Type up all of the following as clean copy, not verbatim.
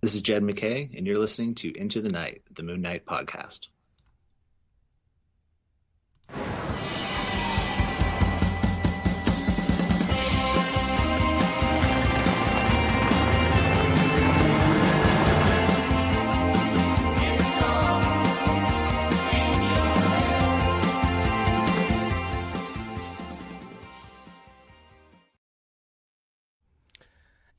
This is Jed McKay, and you're listening to Into the Night, the Moon Knight podcast.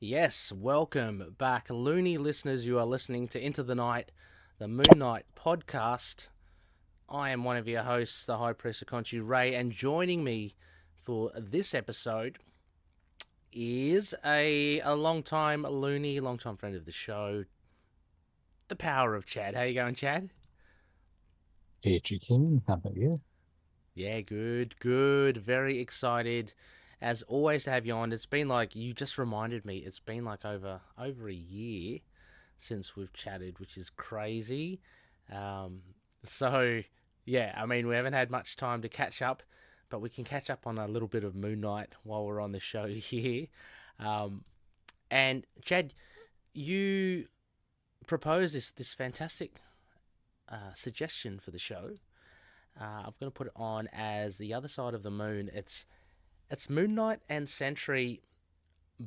Yes, welcome back, loony listeners. You are listening to Into the Night, the Moon Knight podcast. I am one of your hosts, the High Priest of Chad and Rey, and joining me for this episode is a long-time loony, long-time friend of the show, the power of Chad. How you going, Chad? PG King, how about you? Yeah, good. Very excited, as always, to have you on. It's been like, you just reminded me, it's been like over a year since we've chatted, which is crazy. So, yeah, I mean, we haven't had much time to catch up, but we can catch up on a little bit of Moon Knight while we're on the show here. And, Chad, you proposed this fantastic suggestion for the show. I'm going to put it on as The Other Side of the Moon. It's Moon Knight and Sentry,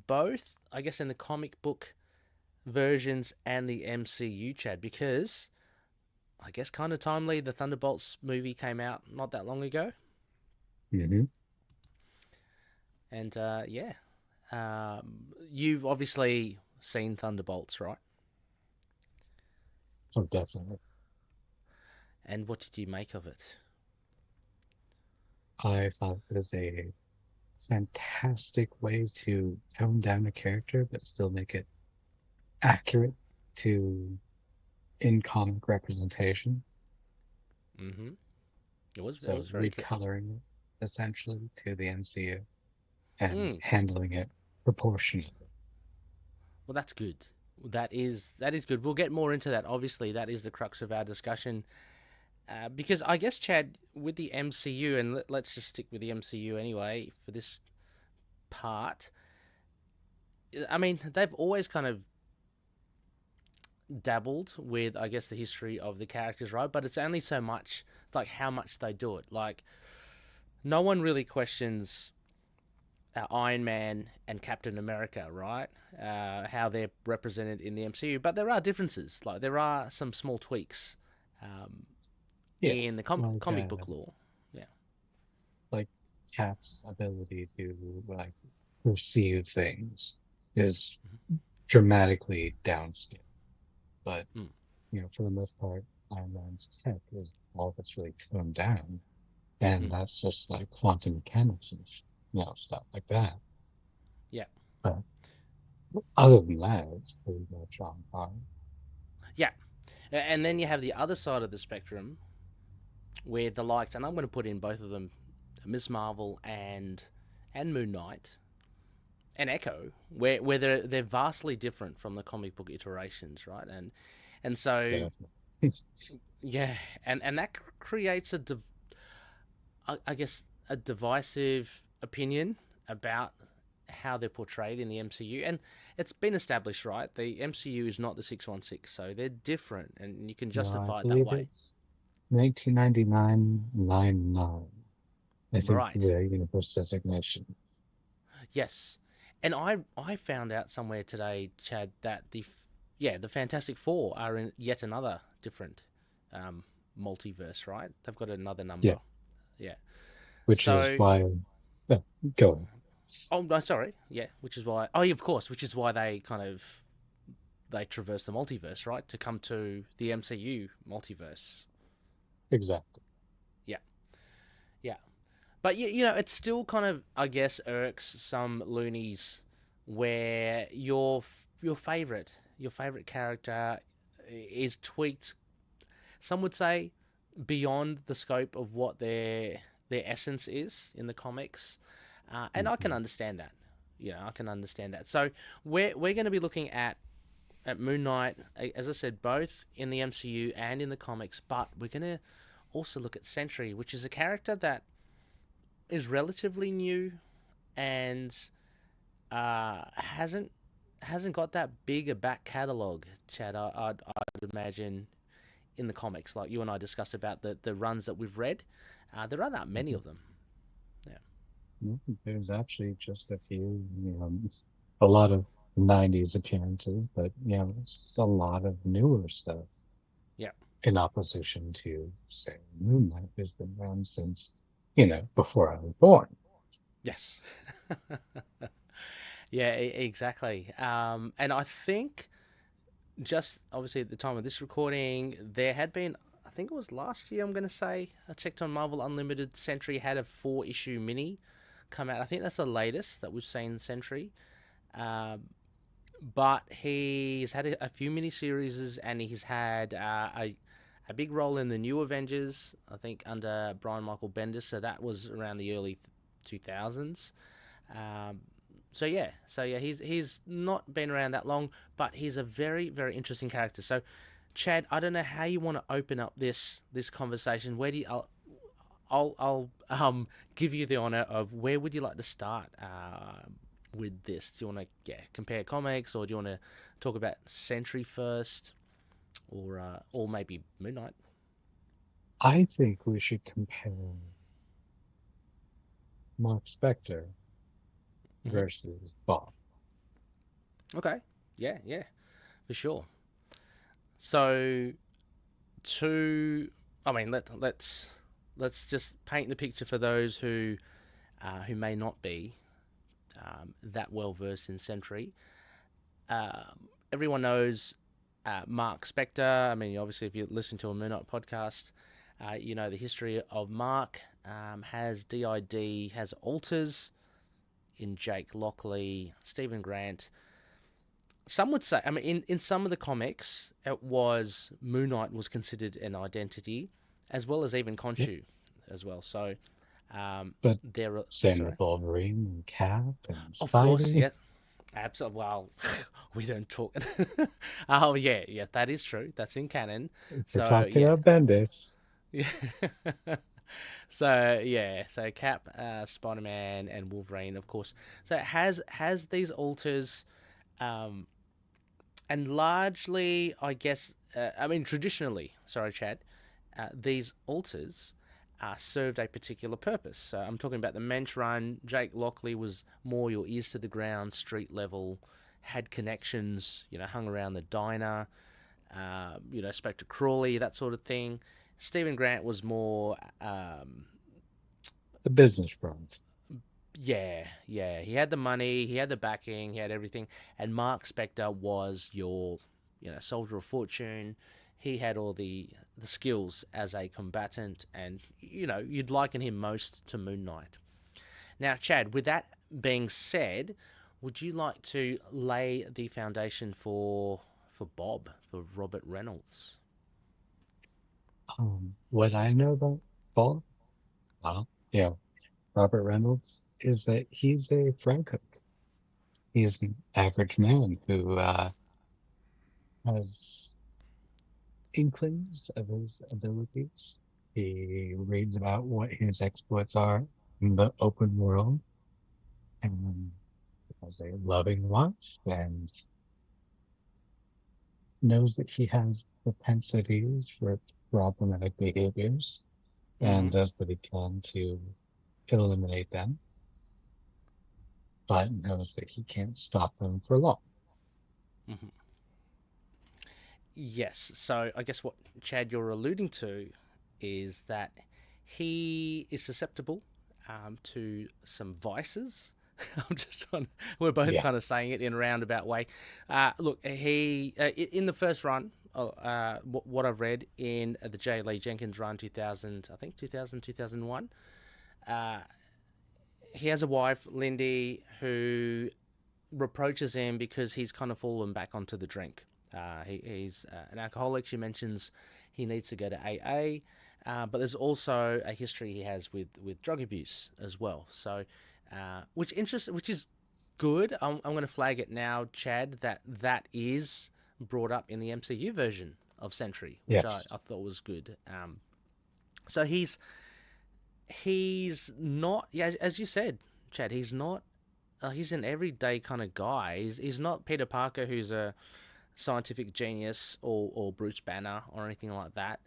both, I guess, in the comic book versions and the MCU, Chad, because I guess kind of timely, the Thunderbolts movie came out not that long ago. Mm-hmm. And you've obviously seen Thunderbolts, right? Oh, definitely. And what did you make of it? I thought it was a fantastic way to tone down a character, but still make it accurate to in-comic representation. Mm-hmm. It was So very good. recoloring it essentially to the MCU and Mm. handling it proportionately. Well, that's good. That is good. We'll get more into that. Obviously, that is the crux of our discussion. Because I guess, Chad, with the MCU, and let's just stick with the MCU anyway for this part. I mean, they've always kind of dabbled with, I guess, the history of the characters, right? But it's only so much, like how much they do it. Like, no one really questions Iron Man and Captain America, right? How they're represented in the MCU, but there are differences. Like, there are some small tweaks. Yeah, In the like comic book lore. Yeah. like Cap's ability to like perceive things is dramatically downscaled. But Mm. for the most part, Iron Man's tech is all that's really toned down. And Mm. that's just like quantum mechanics and stuff like that. Yeah. But other than that, it's pretty much on par. Yeah. And then you have the other side of the spectrum where the likes, and I'm going to put in both of them, Miss Marvel and Moon Knight and Echo, where they're vastly different from the comic book iterations, right? And so Definitely. yeah, and that creates I guess a divisive opinion about how they're portrayed in the MCU, and it's been established, right? The MCU is not the 616, so they're different, and you can No, I justify it that believe way. it's 1999 line 9. I think Right. the universe designation. Yes. And I found out somewhere today, Chad, that the Fantastic Four are in yet another different multiverse, right? They've got another Yeah, number. Yeah. which is So, why. Go on. oh no, sorry. Yeah, which is why. Oh, yeah, of course, which is why they traverse the multiverse, right, to come to the MCU multiverse. Exactly. Yeah. Yeah. But it's still kind of, I guess, irks some loonies where your favorite character is tweaked. Some would say beyond the scope of what their essence is in the comics, and I can Mhm. understand that. I can understand that. So we're going to be looking at Moon Knight, as I said, both in the MCU and in the comics. But we're going to also look at Sentry, which is a character that is relatively new and hasn't hasn't got that big a back catalogue, Chad. I'd imagine in the comics, like you and I discussed about the runs that we've read. There aren't that many of them. Yeah. There's actually just a few, a lot of 90s appearances, but it's just a lot of newer stuff Yeah. in opposition to, say, Moon Knight has been around since, before I was born. Yes. Yeah. Exactly. And I think just obviously at the time of this recording, there had been. I think it was last year. I'm going to say I checked on Marvel Unlimited. Sentry had a 4-issue mini come out. I think that's the latest that we've seen Sentry. Um, but he's had a few miniseries and he's had a big role in the New Avengers, I think, under Brian Michael Bendis. So that was around the early 2000s. Um, so yeah, he's not been around that long, but he's a very very interesting character. So, Chad, I don't know how you want to open up this conversation. Where do you? I'll give you the honor of where would you like to start with this? Do you want to compare comics, or do you want to talk about Sentry first, or maybe Moon Knight? I think we should compare Mark Spector Hmm. versus Bob. Okay. Yeah, for sure. So I mean, let's just paint the picture for those who may not be that well versed in Sentry. Everyone knows Mark Spector. I mean, obviously, if you listen to a Moon Knight podcast, you know the history of Mark. Has DID, has alters in Jake Lockley, Stephen Grant. Some would say, I mean, in some of the comics, it was Moon Knight was considered an identity, as well as even Yep. Khonshu, as well. So But there are same sorry, with Wolverine and Cap and of course, Spidey. yes, absolutely. Well, we don't talk. Oh yeah, that is true. That's in canon. If we're So talking yeah, about Bendis, yeah. So yeah, so Cap, Spider Man, and Wolverine, of course. So it has these alters. Um, and largely, I guess, I mean, traditionally, sorry, Chad, these altars served a particular purpose. So I'm talking about the Mensch run. Jake Lockley was more your ears to the ground, street level, had connections, hung around the diner, spoke to Crawley, that sort of thing. Stephen Grant was more, the business front. yeah. He had the money, he had the backing, he had everything. And Mark Spector was your, soldier of fortune. He had all the skills as a combatant, and you'd liken him most to Moon Knight. Now, Chad, with that being said, would you like to lay the foundation for Bob, for Robert Reynolds? What I know about Paul, well, Robert Reynolds, is that he's a fry cook. He's an average man who has inklings of his abilities. He reads about what his exploits are in the open world and has a loving wife and knows that he has propensities for problematic behaviors and Mm-hmm. does what he can to eliminate them, but knows that he can't stop them for long. Mm-hmm. Yes. So I guess what Chad you're alluding to is that he is susceptible to some vices. I'm just trying. We're both Yeah. kind of saying it in a roundabout way. Look, he in the first run, what I've read in the J. Lee Jenkins run, 2000, I think 2000, 2001. He has a wife, Lindy, who reproaches him because he's kind of fallen back onto the drink. He's an alcoholic. She mentions he needs to go to AA, but there's also a history he has with drug abuse as well. So, which is good. I'm going to flag it now, Chad, that is brought up in the MCU version of Sentry, which Yes. I thought was good. So he's not, yeah, as you said, Chad. He's not he's an everyday kind of guy. He's not Peter Parker, who's a scientific genius, or Bruce Banner or anything like that,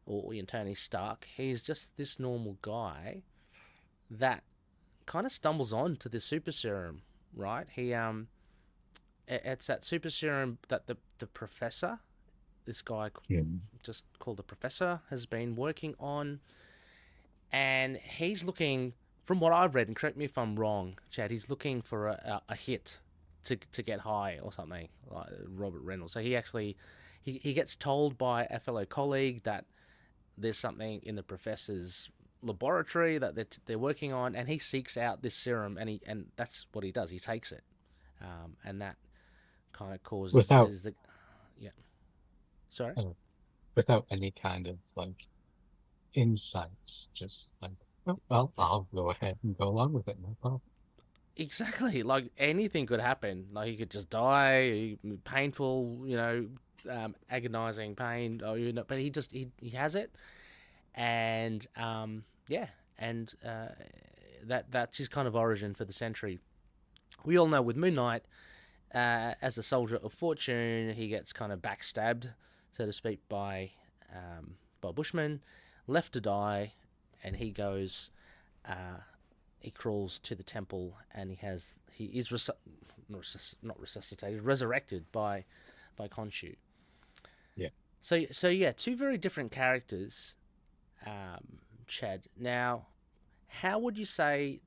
or Tony Stark. He's just this normal guy that kind of stumbles on to this super serum, right? It's that super serum that the professor, this guy Yeah. just called the professor, has been working on, and he's looking, from what I've read, and correct me if I'm wrong, Chad, he's looking for a hit to get high or something, like Robert Reynolds. So he actually he gets told by a fellow colleague that there's something in the professor's laboratory that they're working on, and he seeks out this serum, and that's what he does. He takes it, and that kind of causes Without is the yeah. Sorry. uh, without any kind of like insight, just like, oh, well, I'll go ahead and go along with it, no problem. Exactly. Like anything could happen. Like he could just die, painful, agonizing pain. But he has it, and yeah, and that's his kind of origin for the Sentry. We all know with Moon Knight, as a soldier of fortune, he gets kind of backstabbed, so to speak, by Bushmen, left to die, and he goes. He crawls to the temple, and he is not resuscitated, resurrected by Khonshu. Yeah. So yeah, two very different characters, Chad. Now, how would you say,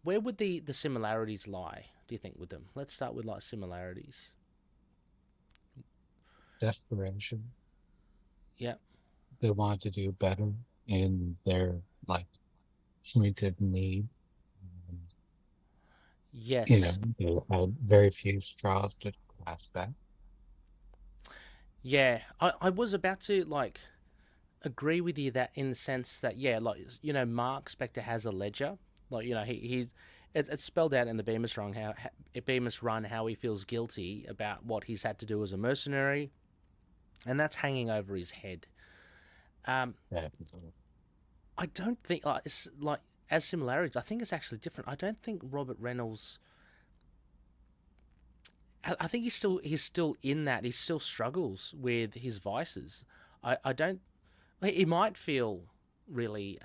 where would the similarities lie, do you think, with them? Let's start with like similarities. Desperation. Yeah. They want to do better in their like point of need. And, Yes. they had very few straws to grasp at. Yeah. I was about to like agree with you that in the sense that yeah, like Mark Spector has a ledger, like it's spelled out in the Bemis Run how he feels guilty about what he's had to do as a mercenary, and that's hanging over his head. Yeah. I don't think like it's like as similarities. I think it's actually different. I don't think Robert Reynolds. I think he's still in that. He still struggles with his vices. I don't. He might feel really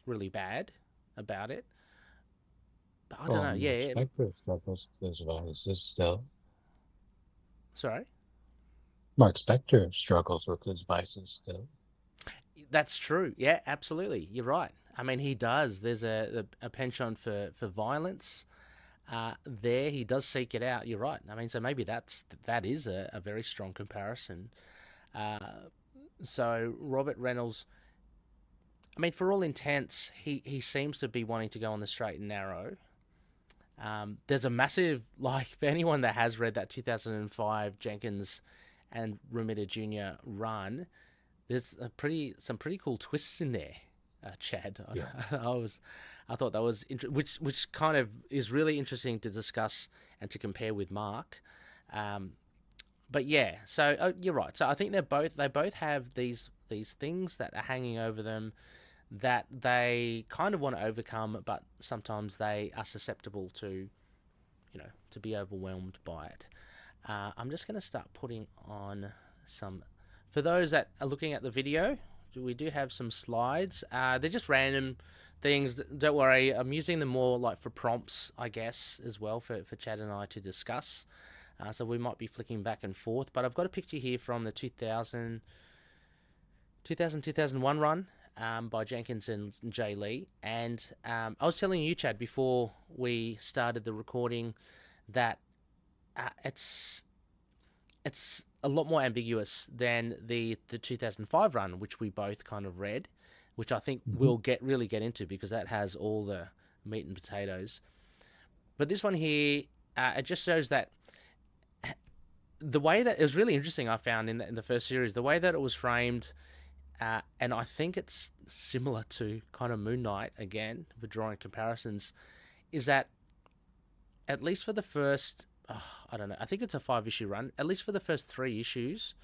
really bad about it, but I don't know. Yeah. Spectre struggles as well as this still. Sorry. Mark Spector struggles with his vices still. That's true. Yeah, absolutely. You're right. I mean, he does. There's a penchant for violence. There, he does seek it out. You're right. I mean, so maybe that is a very strong comparison. So Robert Reynolds, I mean, for all intents, he seems to be wanting to go on the straight and narrow. There's a massive, like, for anyone that has read that 2005 Jenkins and Romita Jr. run, there's some pretty cool twists in there, Chad. Yeah. I thought that was which kind of is really interesting to discuss and to compare with Mark. But yeah, so you're right. So I think they both have these things that are hanging over them that they kind of want to overcome, but sometimes they are susceptible to, to be overwhelmed by it. I'm just going to start putting on some. For those that are looking at the video, we do have some slides. They're just random things. Don't worry, I'm using them more like for prompts, I guess, as well for Chad and I to discuss. So we might be flicking back and forth. But I've got a picture here from the 2001 run by Jenkins and Jay Lee. And I was telling you, Chad, before we started the recording, that it's a lot more ambiguous than the 2005 run, which we both kind of read, which I think we'll really get into because that has all the meat and potatoes. But this one here, it just shows that the way that it was really interesting. I found in the first series, the way that it was framed, and I think it's similar to kind of Moon Knight again for drawing comparisons, is that at least for the first. I don't know. I think it's a 5-issue run. At least for the first 3 issues,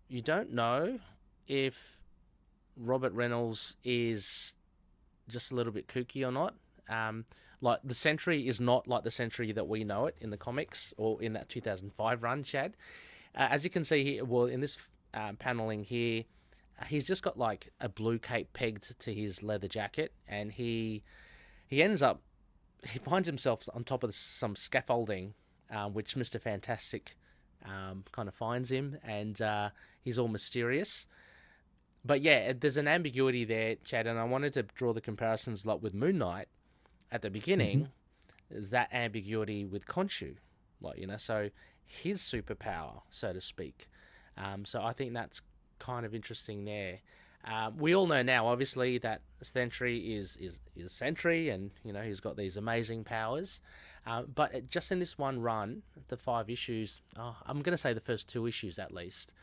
you don't know if Robert Reynolds is just a little bit kooky or not. Like the Sentry is not like the Sentry that we know it in the comics or in that 2005 run, Chad. As you can see here, well, in this paneling here, he's just got like a blue cape pegged to his leather jacket, and he ends up he finds himself on top of some scaffolding, which Mister Fantastic kind of finds him, and he's all mysterious. But yeah, there's an ambiguity there, Chad, and I wanted to draw the comparisons like with Moon Knight at the Hmm. beginning. Is that ambiguity with Khonshu, like so his superpower, so to speak. So I think that's kind of interesting there. We all know now, obviously, that Sentry is Sentry, and he's got these amazing powers. But just in this one run, the 5 issues, I'm going to say the first 2 issues at least,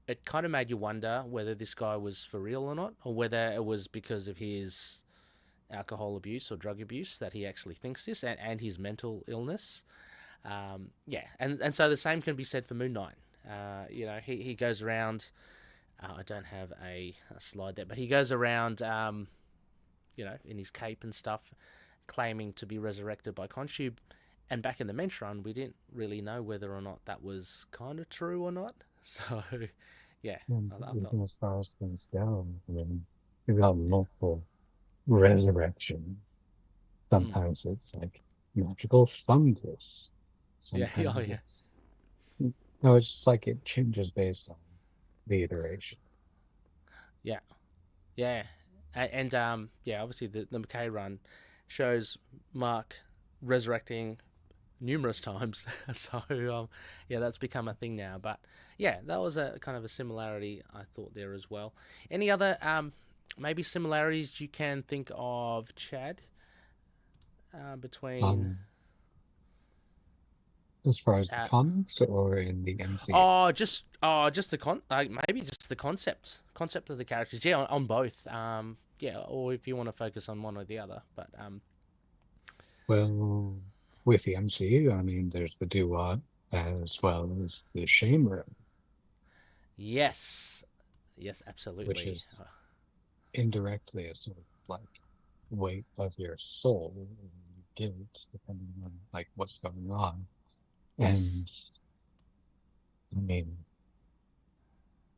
it kind of made you wonder whether this guy was for real or not, or whether it was because of his alcohol abuse or drug abuse that he actually thinks this, and his mental illness. Yeah, and so the same can be said for Moon Knight. He goes around. I don't have a slide there, but he goes around, in his cape and stuff, claiming to be resurrected by Khonshu. And back in the Mensch run, we didn't really know whether or not that was kind of true or not. So, yeah, And I thought, even as far as things go, I mean, we've got multiple resurrections. mm, Sometimes it's like magical fungus. yeah, Sometimes oh yeah, it's no, it's just like it changes based on the iteration. yeah, yeah, and yeah, obviously the McKay run shows Mark resurrecting numerous times. So yeah, that's become a thing now. But yeah, that was a kind of a similarity I thought there as well. Any other maybe similarities you can think of, Chad, between? Um, as far as the Uh, comics or in the MCU. just the maybe just the concept of the characters. Yeah, on both. Yeah, or if you want to focus on one or the other. But Well, with the MCU, I mean, there's the doo-wop as well as the shame room, yes, yes, which absolutely. is indirectly a sort of like weight of your soul and guilt, depending on like what's going on. Yes, And I mean,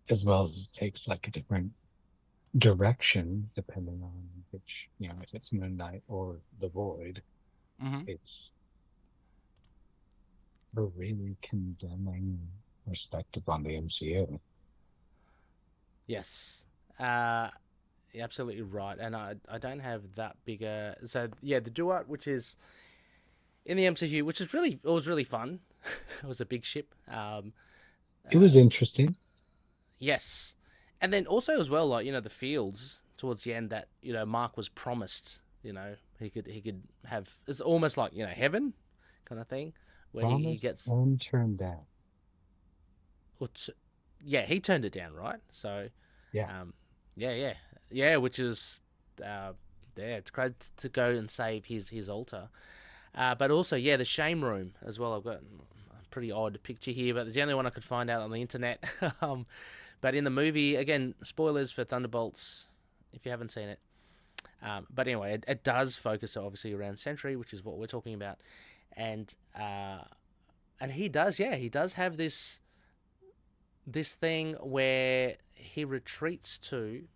as well as it takes like a different direction depending on which, if it's Moon Knight or the Void, mm-hmm. it's a really condemning perspective on the MCU. Yes. You're absolutely right, and I don't have that bigger. So yeah, the Duat, which is in the MCU, which is it was really fun. It was a big ship. It was Uh, interesting. yes, and then also as well, like the fields towards the end that Mark was promised. He could have. It's almost like heaven kind of thing, where he Promised gets. and turned down. Yeah, he turned it down, right? So, Yeah. um, yeah, which is, yeah, it's great to go and save his altar. But also, yeah, the shame room as well. I've got a pretty odd picture here, but it's the only one I could find out on the internet. But in the movie, again, spoilers for Thunderbolts if you haven't seen it. But anyway, it does focus obviously around Sentry, which is what we're talking about, and he does have this thing where he retreats to,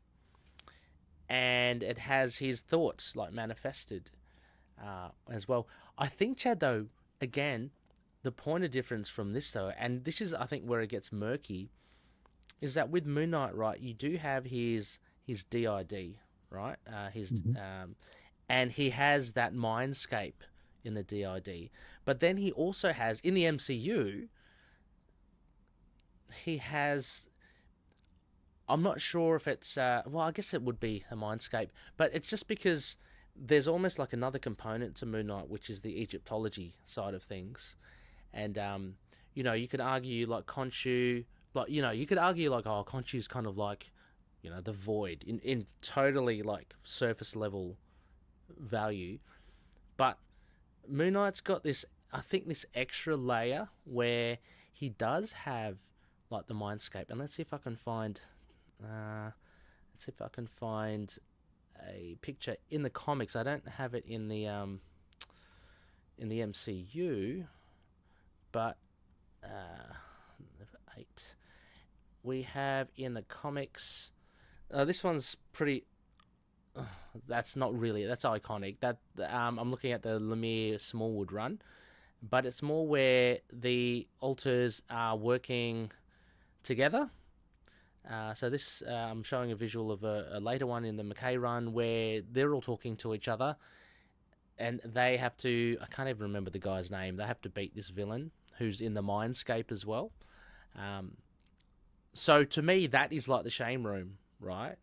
and it has his thoughts like manifested as well. I think, Chad, though, again, the point of difference from this, though, and this is, I think, where it gets murky, is that with Moon Knight, right, you do have his DID, right? Hmm. And he has that mindscape in the DID, but then he also has in the MCU, he has. I'm not sure if it's well, I guess it would be a mindscape, but it's just because there's almost like another component to Moon Knight, which is the Egyptology side of things, and you could argue like Khonshu, like you could argue like Khonshu's kind of like the void in totally like surface level value, but Moon Knight's got this, I think, this extra layer where he does have like the mindscape, and let's see if I can find. Let's see if I can find a picture in the comics. I don't have it in the MCU, but 8. We have in the comics. This one's pretty. That's not really. That's iconic. That I'm looking at the Lemire Smallwood run, but it's more where the alters are working together. So this, I'm showing a visual of a later one in the McKay run where they're all talking to each other, and they have to. I can't even remember the guy's name. They have to beat this villain who's in the Mindscape as well. So to me, that is like the Shame Room, right?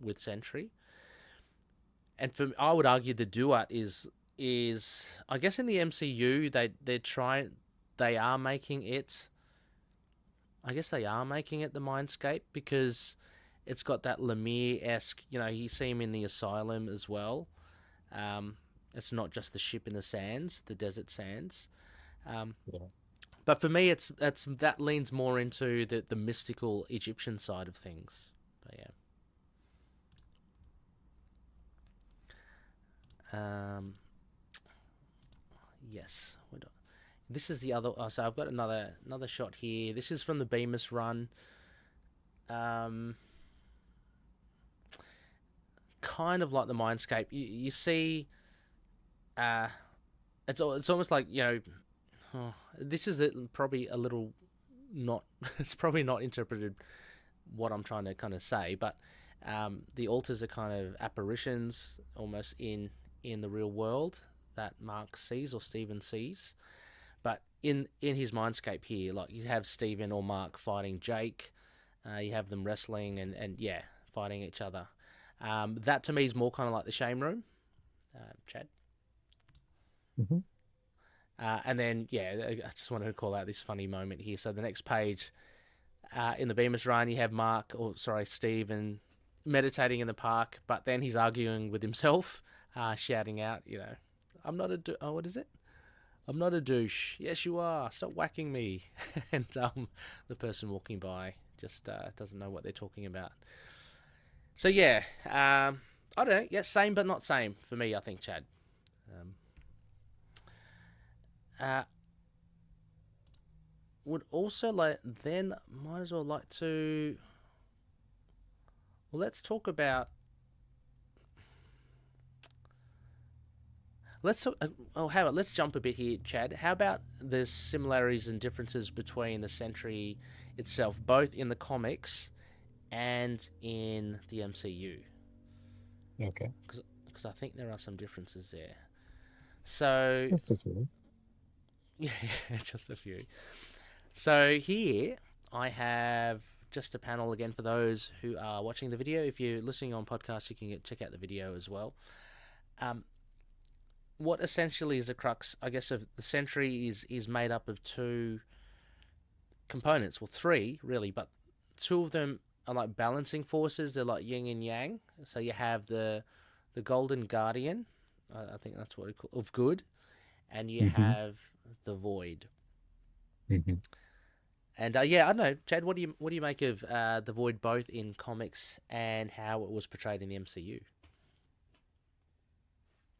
With Sentry, and I would argue the Duat is I guess in the MCU they are making it. I guess they are making it the Mindscape because it's got that Lemire-esque, you see him in the asylum as well. It's not just the ship in the sands, the desert sands. Yeah. But for me, that leans more into the mystical Egyptian side of things. But yeah. Yes. This is the other. Oh, so I've got another shot here. This is from the Bemis run. Kind of like the Mindscape. You see, it's almost like this is probably a little not. It's probably not interpreted what I'm trying to kind of say, but the altars are kind of apparitions almost in the real world that Mark sees or Stephen sees. But in his Mindscape here, like you have Stephen or Mark fighting Jake, you have them wrestling and fighting each other. That to me is more kind of like the Shame Room, Chad. Mm-hmm. And then I just wanted to call out this funny moment here. So the next page, in the Bemis run, you have Stephen meditating in the park, but then he's arguing with himself, shouting out, I'm not a what is it? I'm not a douche. Yes, you are. Stop whacking me. And the person walking by just doesn't know what they're talking about. So I don't know. Yeah, same but not same for me, I think, Chad. Would also might as well like to. Well, let's talk about. Let's jump a bit here, Chad. How about the similarities and differences between the Sentry itself, both in the comics and in the MCU? Okay. Because I think there are some differences there. So Just a few. Yeah, just a few. So here I have just a panel again for those who are watching the video. If you're listening on podcast, you can check out the video as well. What essentially is the crux, I guess, of the Sentry is made up of two components. Well, three, really, but two of them are like balancing forces. They're like yin and yang. So you have the Golden Guardian, I think that's what it called, of good, and you have the Void. Mm-hmm. And I don't know, Chad, what do you make of the Void both in comics and how it was portrayed in the MCU?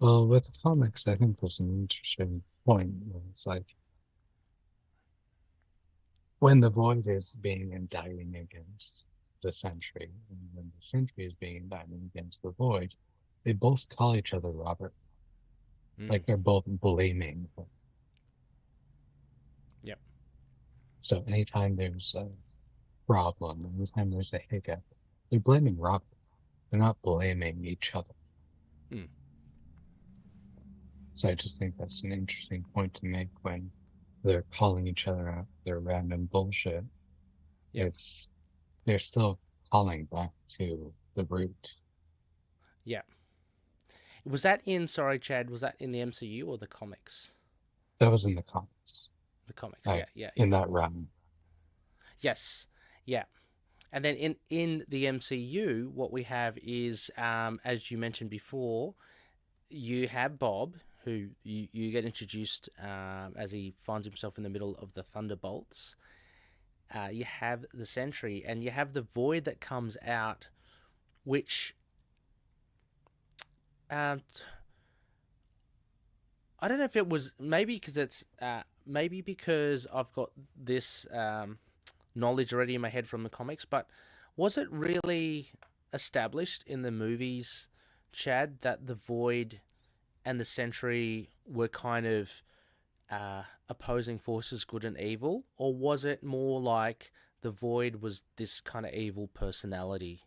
Well, with the comics, I think there's an interesting point where it's like when the Void is being indicting against the Sentry, and when the Sentry is being indicting against the Void, they both call each other Robert. Like they're both blaming him. Yep. So anytime there's a problem, anytime there's a hiccup, they're blaming Robert. They're not blaming each other. So I just think that's an interesting point to make when they're calling each other out their random bullshit. Yep. They're still calling back to the root. Yeah. Was that in, sorry, Chad, was that in the MCU or the comics? That was in the comics. The comics, yeah. In that run. Yes, yeah. And then in the MCU, what we have is, as you mentioned before, you have Bob, who you get introduced as he finds himself in the middle of the Thunderbolts. You have the Sentry, and you have the Void that comes out, which I don't know if it was maybe because I've got this knowledge already in my head from the comics, but was it really established in the movies, Chad, that the Void and the Sentry were kind of opposing forces, good and evil, or was it more like the Void was this kind of evil personality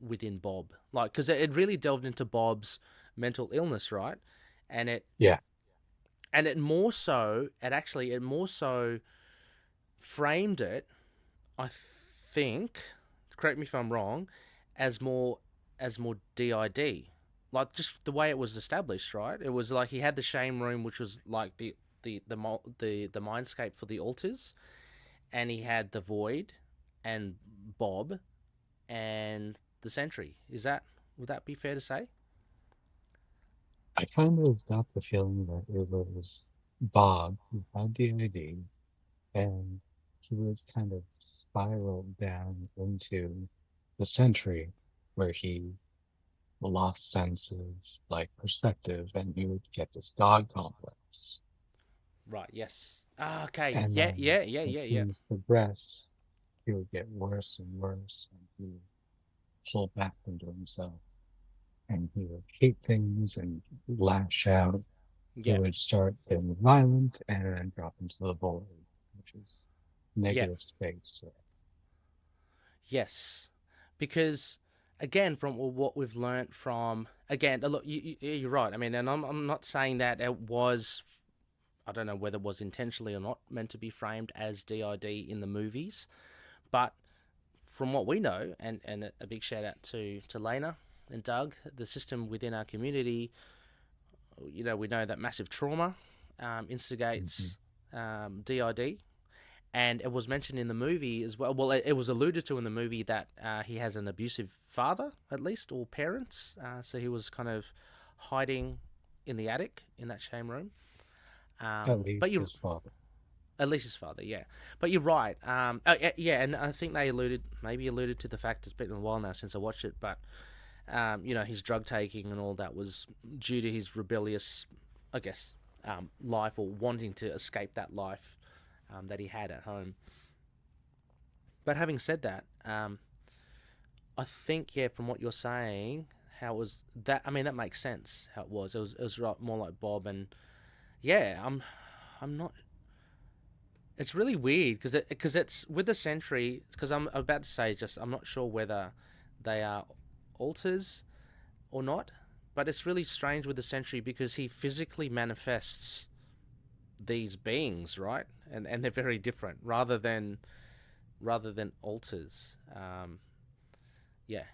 within Bob? Like, because it really delved into Bob's mental illness, right? And it Yeah. and it more so, it more so framed it, I think, correct me if I'm wrong, as more DID. Like just the way it was established, right? It was like he had the shame room, which was like the mindscape for the altars, and he had the Void, and Bob, and the Sentry. Would that be fair to say? I kind of got the feeling that it was Bob who had the ID, and he was kind of spiraled down into the Sentry, where he lost sense of like perspective, and he would get this God complex. Right. Yes. Ah, okay. And Yeah. then Yeah. Yeah. as Yeah. Yeah. things progress, he would get worse and worse, and he would pull back into himself, and he would hate things and lash out. He Yeah. would start getting violent and then drop into the void, which is Yeah. negative space. Yes, because again, from what we've learnt from again, look, you're right. I mean, and I'm not saying that it was. I don't know whether it was intentionally or not meant to be framed as DID in the movies, but from what we know, and a big shout out to Lena and Doug, the system within our community. You know, we know that massive trauma Mhm. instigates DID, and it was mentioned in the movie as well. Well, it was alluded to in the movie that he has an abusive father, at least, or parents. So he was kind of hiding in the attic in that shame room. At But least you, his father. at least his father, yeah. But you're right. Yeah, and I think they alluded to the fact it's been a while now since I watched it, but you know, his drug taking and all that was due to his rebellious, I guess, life or wanting to escape that life that he had at home. But having said that, I think yeah, from what you're saying, how it was that? I mean, that makes sense. How it was. It was more like Bob, and yeah, I'm not. It's really weird because it's with the Sentry. Because I'm about to say just I'm not sure whether they are alters or not, but it's really strange with the Sentry because he physically manifests these beings, right? And they're very different rather than alters. Yeah.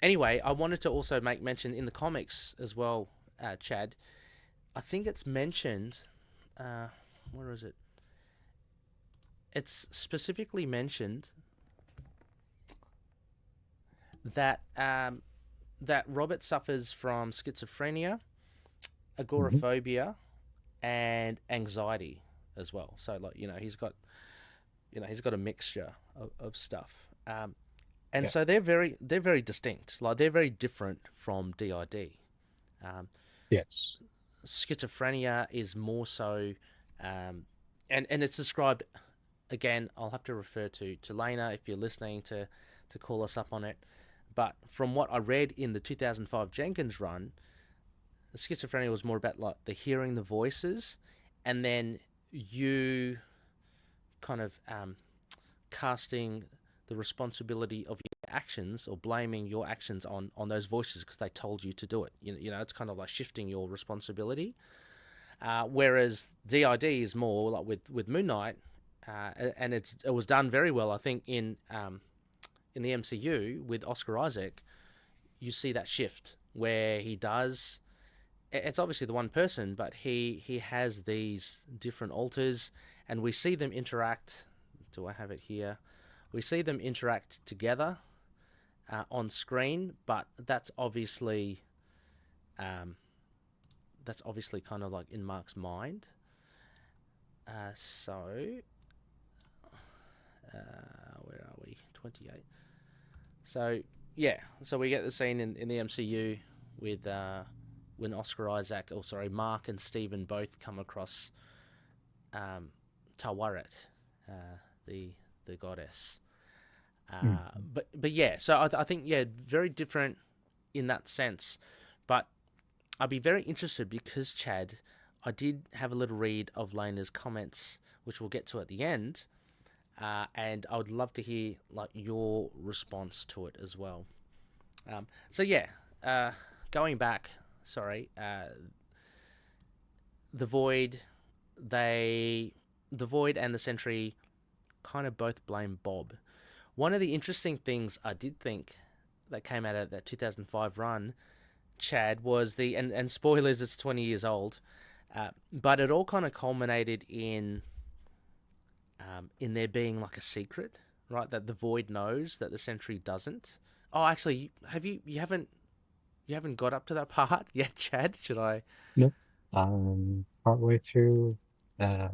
Anyway, I wanted to also make mention in the comics as well, Chad. I think it's mentioned. Where is it? It's specifically mentioned that that Robert suffers from schizophrenia, Hmm. agoraphobia, and anxiety as well. So like he's got a mixture of stuff. And Yeah. so they're very distinct. Like they're very different from DID. Um, Yes. Schizophrenia is more so, and it's described again. I'll have to refer to Lena if you're listening to call us up on it. But from what I read in the 2005 Jenkins run, schizophrenia was more about like the hearing the voices, and then you kind of casting the responsibility of your actions or blaming your actions on those voices because they told you to do it. You know, it's kind of like shifting your responsibility. Whereas DID is more like with Moon Knight, and it was done very well, I think, in the MCU with Oscar Isaac. You see that shift where he does. It's obviously the one person, but he has these different alters, and we see them interact. Do I have it here? We see them interact together on screen, but um, that's obviously kind of like in Mark's mind. Where are we? 28. So yeah, so we get the scene in the MCU with when Oscar Isaac, or sorry, Mark and Stephen both come across Tawaret, the goddess. Mhm. But yeah, so I think yeah, very different in that sense. But I'd be very interested because Chad, I did have a little read of Lena's comments, which we'll get to at the end, and I would love to hear like your response to it as well. So yeah, going back, sorry, the Void, they, the Void and the Sentry, kind of both blame Bob. One of the interesting things I did think that came out of that 2005 run, Chad, was and spoilers, it's 20 years old, but it all kind of culminated in there being like a secret, right? That the Void knows that the Sentry doesn't. Oh, actually, you haven't got up to that part yet, Chad? Should I? Nope. Partway through, uh,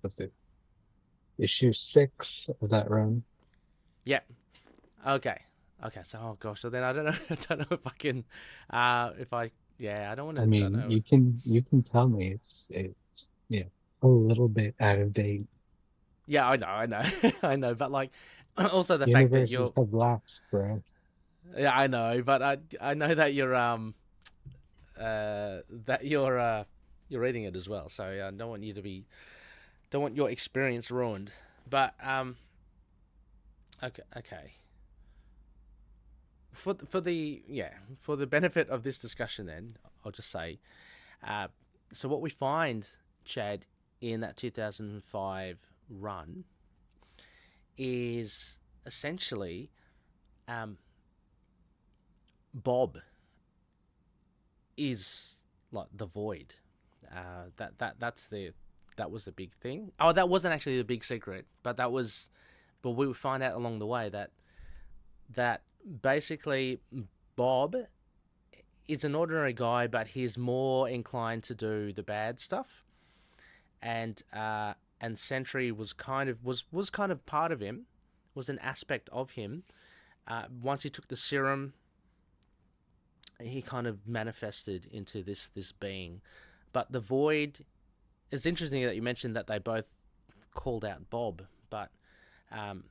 what's it, issue 6 of that run. Yeah. Okay. Okay. So, oh gosh. So then I don't know. I don't know if I can. If I. Yeah. I don't want I to. Don't mean, know. you can tell me it's a little bit out of date. Yeah. I know. I know. I know. But like, also the fact that Universes you're. have lapsed, bro. Yeah. I know. But I know that you're reading it as well. So I don't want you to be. Don't want your. Ruined. But Okay. Okay. For the benefit of this discussion, then I'll just say, uh, so what we find, Chad, in that 2005 run is essentially um, Bob is like the Void. That was the big thing. Oh, that wasn't actually the big secret, but we would find out along the way that basically Bob is an ordinary guy, but he's more inclined to do the bad stuff, and Sentry was kind of part of him, was an aspect of him. Once he took the serum, he kind of manifested into this being. But the Void. It's interesting that you mentioned that they both called out Bob, but um,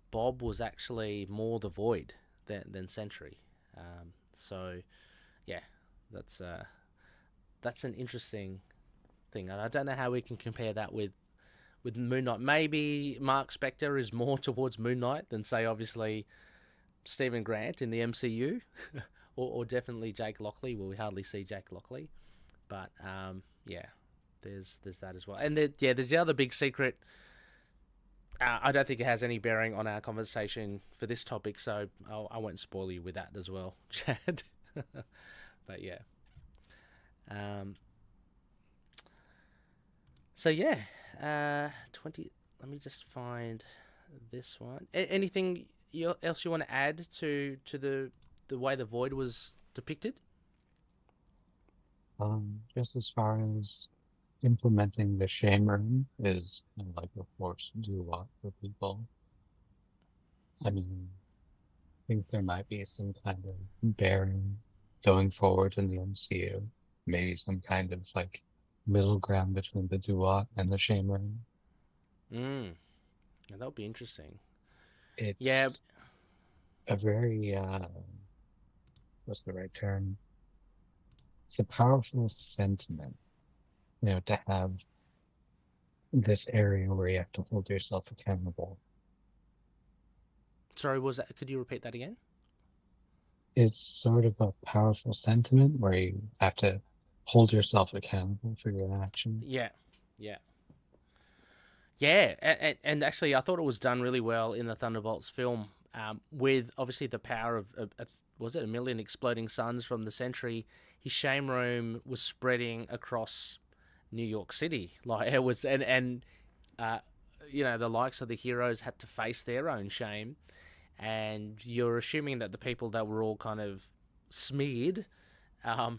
Bob was actually more the Void than Sentry. So yeah, that's an interesting thing, and I don't know how we can compare that with Moon Knight. Maybe Mark Spector is more towards Moon Knight than say obviously Stephen Grant in the MCU, or definitely Jake Lockley. Well, we hardly see Jake Lockley, but yeah, there's that as well, and there's the other big secret. I don't think it has any bearing on our conversation for this topic, so I won't spoil you with that as well, Chad. But yeah. Um, so yeah, 20. Let me just find this one. Anything else you want to add to the way the Void was depicted? Just as far as implementing the shame room is like a force to do a lot for people. I mean, I think there might be some kind of bearing going forward in the MCU. Maybe some kind of like middle ground between the Duat and the shame room. Mm, that would be interesting. Yeah. It's a very what's the right term? It's a powerful sentiment, to have this area where you have to hold yourself accountable. Sorry, was that? Could you repeat that again? It's sort of a powerful sentiment where you have to hold yourself accountable for your actions. Yeah. Yeah. Yeah, and actually, I thought it was done really well in the Thunderbolts film, with obviously the power of was it a million exploding suns from the Sentry. His shame room was spreading across New York City, like it was, and uh, the likes of the heroes had to face their own shame, and you're assuming that the people that were all kind of smeared,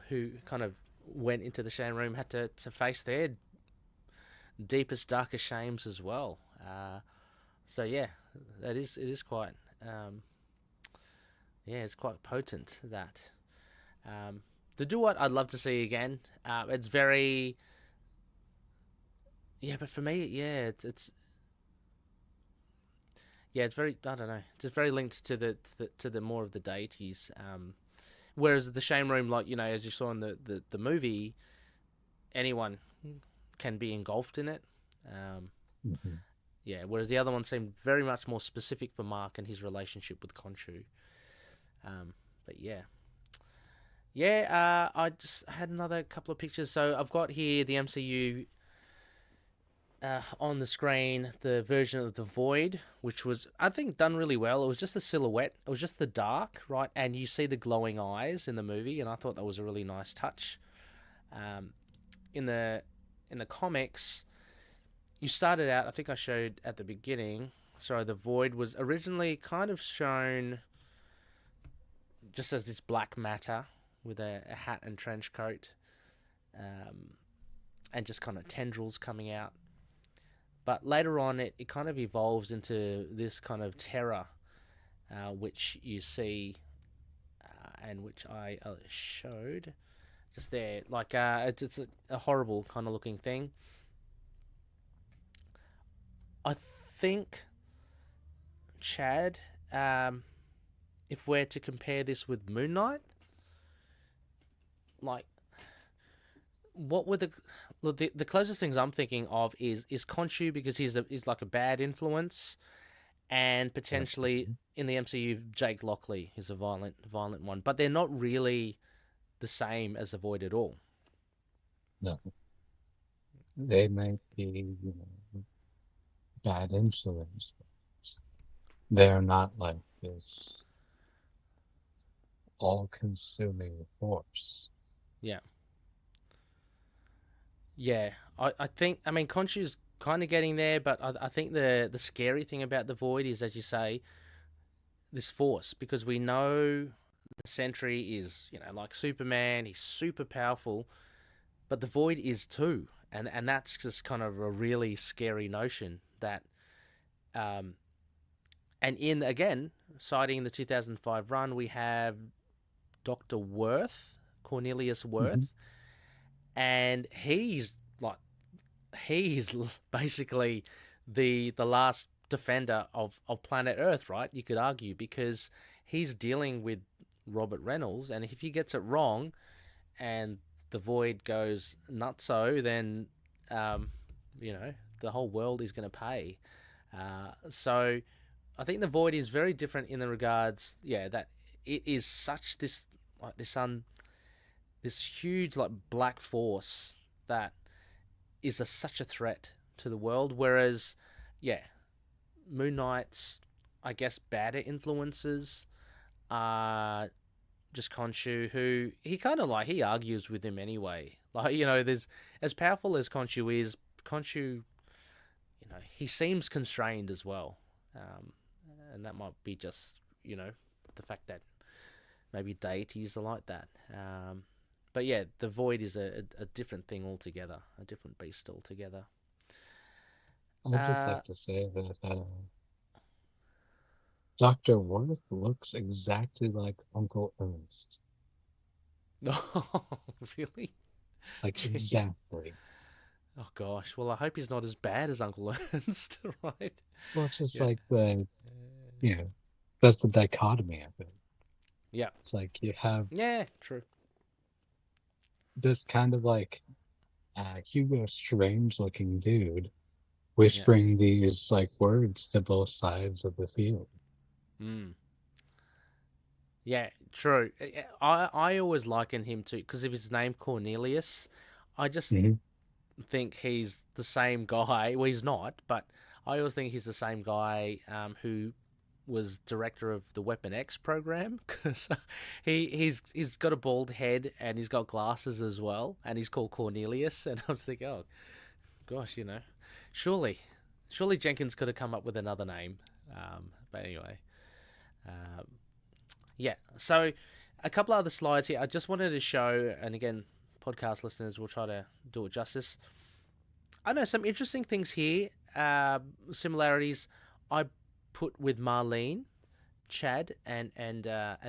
who kind of went into the shame room, had to face their deepest, darkest shames as well. So yeah, it is quite yeah, it's quite potent that. The Duat I'd love to see again. It's very, yeah, but for me, yeah, it's yeah, it's very, I don't know, it's very linked to the more of the deities. Whereas the Shame Room, like, as you saw in the movie, anyone can be engulfed in it. Mm-hmm. Yeah, whereas the other one seemed very much more specific for Mark and his relationship with Khonshu. But yeah. Yeah, I just had another couple of pictures. So I've got here the MCU on the screen, the version of the Void, which was, I think, done really well. It was just a silhouette. It was just the dark, right? And you see the glowing eyes in the movie, and I thought that was a really nice touch. In the comics, you started out, I think I showed at the beginning, sorry, the Void was originally kind of shown just as this black matter with a hat and trench coat, and just kind of tendrils coming out. But later on, it kind of evolves into this kind of terror, which you see, and which I showed just there. Like, it's a horrible kind of looking thing. I think, Chad, if we're to compare this with Moon Knight, like, what were the closest things I'm thinking of is Khonshu, because he's like a bad influence, and potentially in the MCU Jake Lockley is a violent one, but they're not really the same as the Void at all. No, they might be, bad influence. They're not like this all-consuming force. Yeah. Yeah, I think, I mean, Khonshu's kind of getting there, but I think the scary thing about the Void is, as you say, this force, because we know the Sentry is, like Superman, he's super powerful, but the Void is too, and that's just kind of a really scary notion that, and in, again, citing the 2005 run, we have Dr. Worth, Cornelius Worth, Mm-hmm. and he's basically the last defender of planet Earth, right? You could argue, because he's dealing with Robert Reynolds, and if he gets it wrong and the Void goes nutso, then the whole world is going to pay. So I think the Void is very different in the regards, that it is such this, like, this huge, like, black force that is such a threat to the world. Whereas, Moon Knight's, I guess, badder influences are just Khonshu, who he kind of, like, he argues with him anyway. Like, there's, as powerful as Khonshu is, he seems constrained as well. And that might be just, the fact that maybe deities are like that. But yeah, the Void is a different thing altogether, a different beast altogether. I'd just like to say that Dr. Worth looks exactly like Uncle Ernst. Oh, really? Like, Jeez. exactly. Oh gosh. Well, I hope he's not as bad as Uncle Ernst, right? Well, it's just Yeah. like that's the dichotomy of it. Yeah. It's like you have Yeah, true. this kind of like Hugo Strange looking dude Yeah. whispering these like words to both sides of the field. Mm. Yeah, true. I always liken him to, because of his name Cornelius, I just Mm-hmm. think he's the same guy. Well, he's not, but I always think he's the same guy who was director of the Weapon X program, because he's got a bald head and he's got glasses as well, and he's called Cornelius. And I was thinking, oh gosh, surely Jenkins could have come up with another name. But anyway, um, yeah. So a couple other slides here. I just wanted to show, and again, podcast listeners will try to do it justice. I know some interesting things here. Similarities I put with Marlene, Chad, and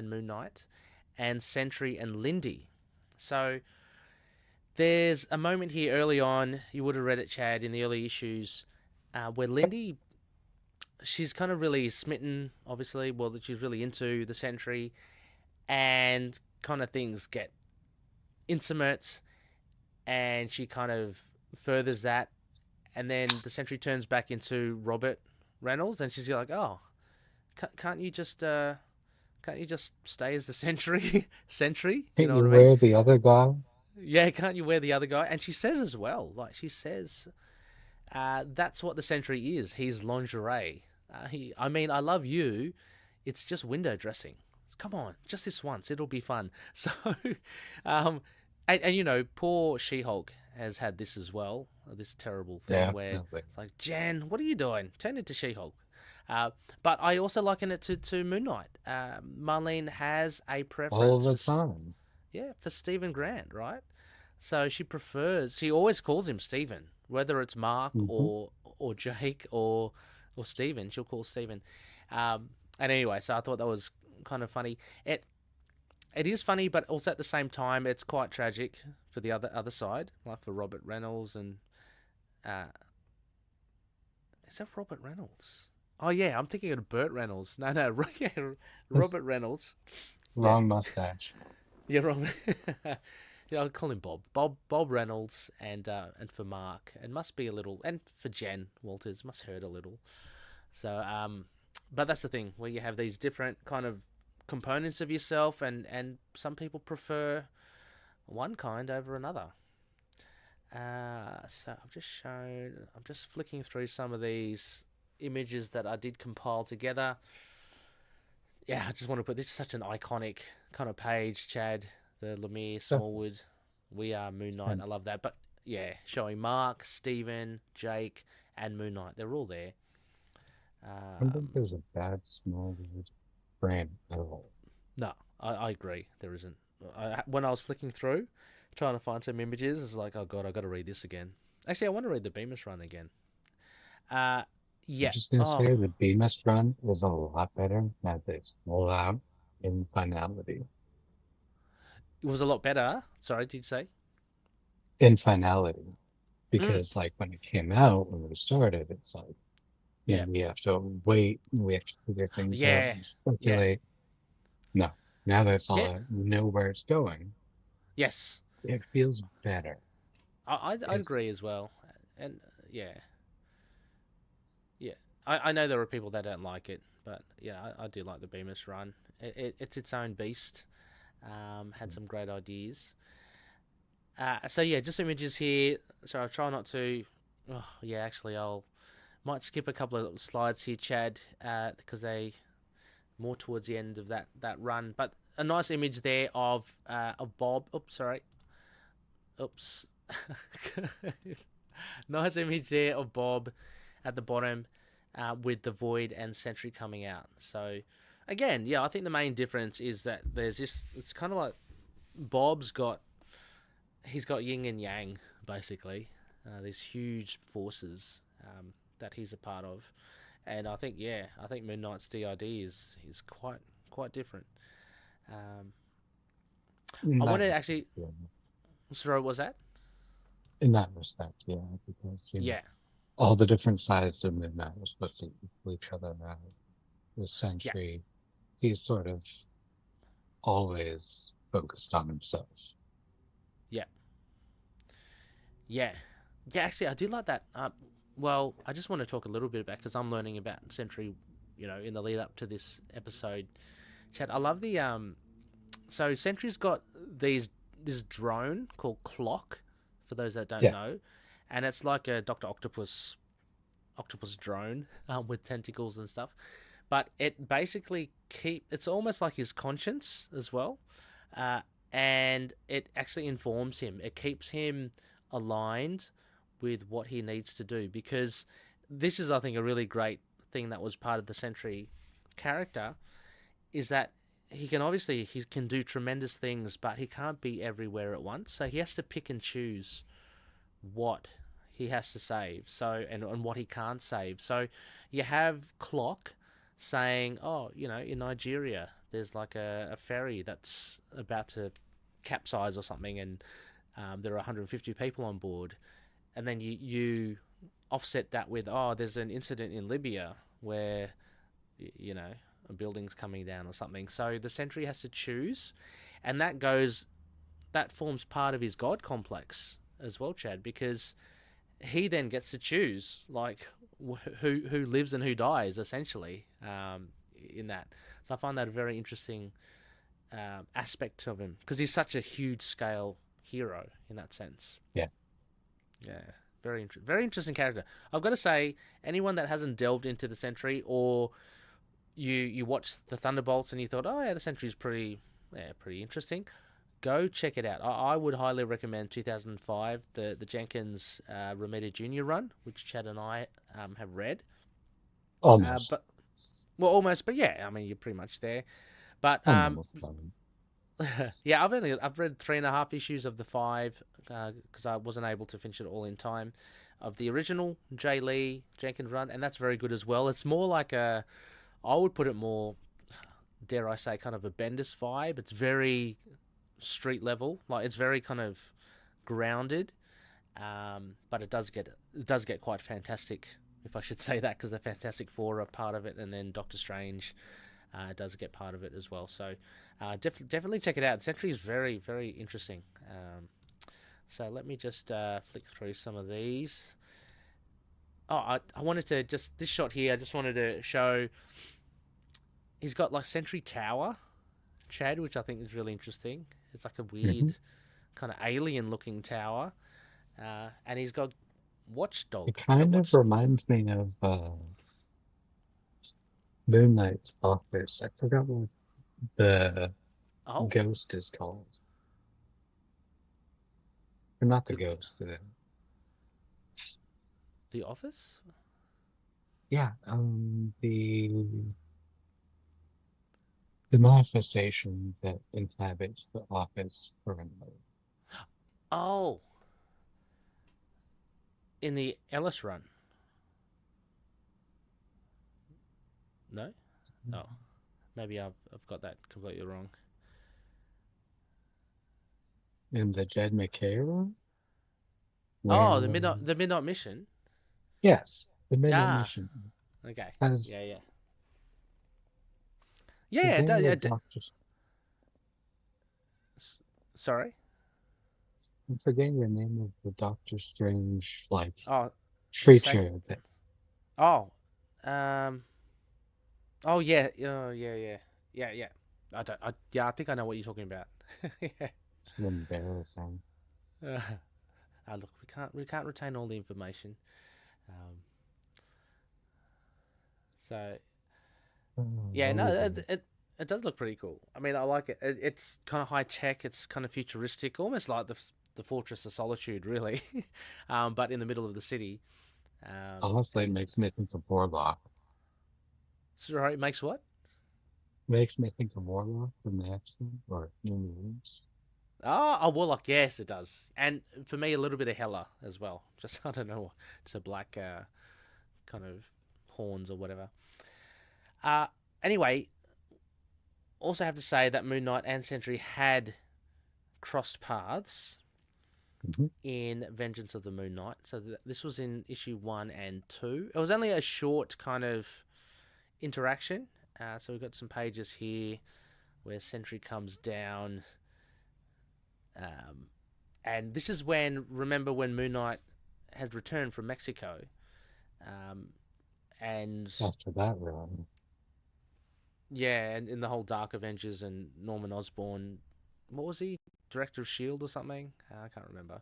Moon Knight, and Sentry and Lindy. So there's a moment here early on, you would have read it, Chad, in the early issues, where Lindy, she's kind of really smitten, obviously, well, that she's really into the Sentry, and kind of things get intimate, and she kind of furthers that, and then the Sentry turns back into Robert Reynolds, and she's like, "Oh, can't you just stay as the Sentry? Sentry, you Can't know you what I mean? wear the other guy? Yeah, can't you wear the other guy?" And she says as well, like she says, that's what the Sentry is. He's lingerie. I mean, I love you. It's just window dressing. Come on, just this once. It'll be fun. So, um, and you know, poor She-Hulk has had this as well. This terrible thing where Definitely. it's like, Jan, what are you doing? Turn into She-Hulk. But I also liken it to Moon Knight. Marlene has a All preference the for time. for Stephen Grant, right? So she prefers. She always calls him Stephen, whether it's Mark Hmm. or Jake or Stephen. She'll call Stephen. And anyway, so I thought that was kind of funny. It is funny, but also at the same time, it's quite tragic for the other side, like for Robert Reynolds and uh, is that Robert Reynolds? Oh yeah, I'm thinking of Burt Reynolds. No, yeah, That's Robert Reynolds. Yeah, wrong mustache. yeah, wrong. Yeah, I'll call him Bob. Bob Reynolds, and for Mark, it must be a little, and for Jen Walters, must hurt a little. So, but that's the thing where you have these different kind of components of yourself, and some people prefer one kind over another. So I'm just flicking through some of these images that I did compile together. Yeah, I just want to put this is such an iconic kind of page, Chad. The Lemire Definitely. Smallwood, We Are Moon Knight. And I love that. But yeah, showing Mark, Steven, Jake, and Moon Knight. They're all there. I don't think Um, there's a bad Smallwood frame at all. no, I agree. There isn't. When I was flicking through, trying to find some images, it's like, oh god, I got to read this again. Actually, I want to read the Bemis run again. Uh, I'm yeah. just gonna Oh, say the Bemis run was a lot better now that it's all out in finality. it was a lot better. Sorry, did you say? In finality. Mm, Because like when it came out, when we started, it's like, yeah. we have to wait, and we have to figure things out Yeah. and Yeah. speculate. No. Now that it's all Yeah. out, we know where it's going. Yes. It feels better. I'd It's agree as well. And yeah. Yeah. I know there are people that don't like it, but yeah, I do like the Bemis run. It's its own beast. Had some great ideas. So yeah, just images here. So I'll try not to. Oh, yeah, actually, I'll might skip a couple of slides here, Chad, because they more towards the end of that run. But a nice image there of Bob. Oops, sorry. Oops. Nice image there of Bob at the bottom, with the Void and Sentry coming out. So again, yeah, I think the main difference is that there's this. It's kind of like Bob's got he's got yin and yang basically. These huge forces that he's a part of, and I think Moon Knight's DID is quite different. Um, in I want that to respect, actually. yeah. Sorry, what was that? In that respect, yeah, because Yeah, all the different sides of Midnight are supposed to equal each other out. The yeah, Sentry, he's sort of always focused on himself. yeah, yeah, yeah. Actually, I do like that. Well, I just want to talk a little bit about because I'm learning about Sentry, in the lead up to this episode. Chad, I love the So Sentry's got this drone called Clock, for those that don't Yeah. know, and it's like a Doctor Octopus drone with tentacles and stuff. But it basically it's almost like his conscience as well, uh, and it actually informs him. It keeps him aligned with what he needs to do because this is, I think, a really great thing that was part of the Sentry character is that he can do tremendous things, but he can't be everywhere at once. So he has to pick and choose what he has to save. So and what he can't save. So you have Clock saying, oh, in Nigeria, there's like a ferry that's about to capsize or something, and there are 150 people on board, and then you offset that with, oh, there's an incident in Libya where a building's coming down or something. So the Sentry has to choose, and that forms part of his god complex as well, Chad, because he then gets to choose like who lives and who dies essentially, in that. So I find that a very interesting aspect of him, because he's such a huge scale hero in that sense. Yeah. Yeah, very interesting character. I've got to say, anyone that hasn't delved into the Sentry, or you watched the Thunderbolts and you thought, oh yeah, the Sentry's pretty interesting, go check it out. I would highly recommend 2005, the Jenkins Romita Jr. run, which Chad and I have read. Almost. Almost, but yeah, I mean, you're pretty much there. But Almost done. yeah, I've read 3.5 issues of the 5, because I wasn't able to finish it all in time, of the original Jay Lee Jenkins run, and that's very good as well. It's more like I would put it more, dare I say, kind of a Bendis vibe. It's very street level, like it's very kind of grounded, but it does get quite fantastic, if I should say that, because the Fantastic Four are part of it, and then Doctor Strange does get part of it as well. So definitely check it out. The Sentry is very, very interesting. So let me just flick through some of these. Oh, I wanted to just, this shot here, I just wanted to show, he's got like Sentry Tower, Chad, which I think is really interesting. It's like a weird kind of alien looking tower. And he's got Watchdog. It kind of reminds me of Moon Knight's office. I forgot what the ghost is called. Or not the ghost. The office? Yeah, the manifestation that inhabits the office currently. Oh, in the Ellis run. No? Oh, maybe I've got that completely wrong. In the Jed McKay run? Oh, the Midnight Mission. Yes, the Midnight Mission. Okay. Has yeah. Sorry? I'm forgetting the name of the Doctor Strange creature. Oh, yeah. Yeah. I think I know what you're talking about. Yeah. This is embarrassing. Look, we can't retain all the information. It does look pretty cool. I mean, I like it. It's kind of high tech. It's kind of futuristic, almost like the Fortress of Solitude, really, but in the middle of the city. Honestly, it makes me think of Warlock. Sorry, it makes what? Makes me think of Warlock from the X-Men or New Mutants. Oh, Warlock, yes, it does. And for me, a little bit of Hela as well. Just, I don't know, just a black kind of horns or whatever. Anyway, also have to say that Moon Knight and Sentry had crossed paths in Vengeance of the Moon Knight. So this was in issue 1 and 2. It was only a short kind of interaction. So we've got some pages here where Sentry comes down. And this is remember when Moon Knight has returned from Mexico. And after that run. Yeah, and in the whole Dark Avengers and Norman Osborn, what was he? Director of S.H.I.E.L.D. or something? I can't remember.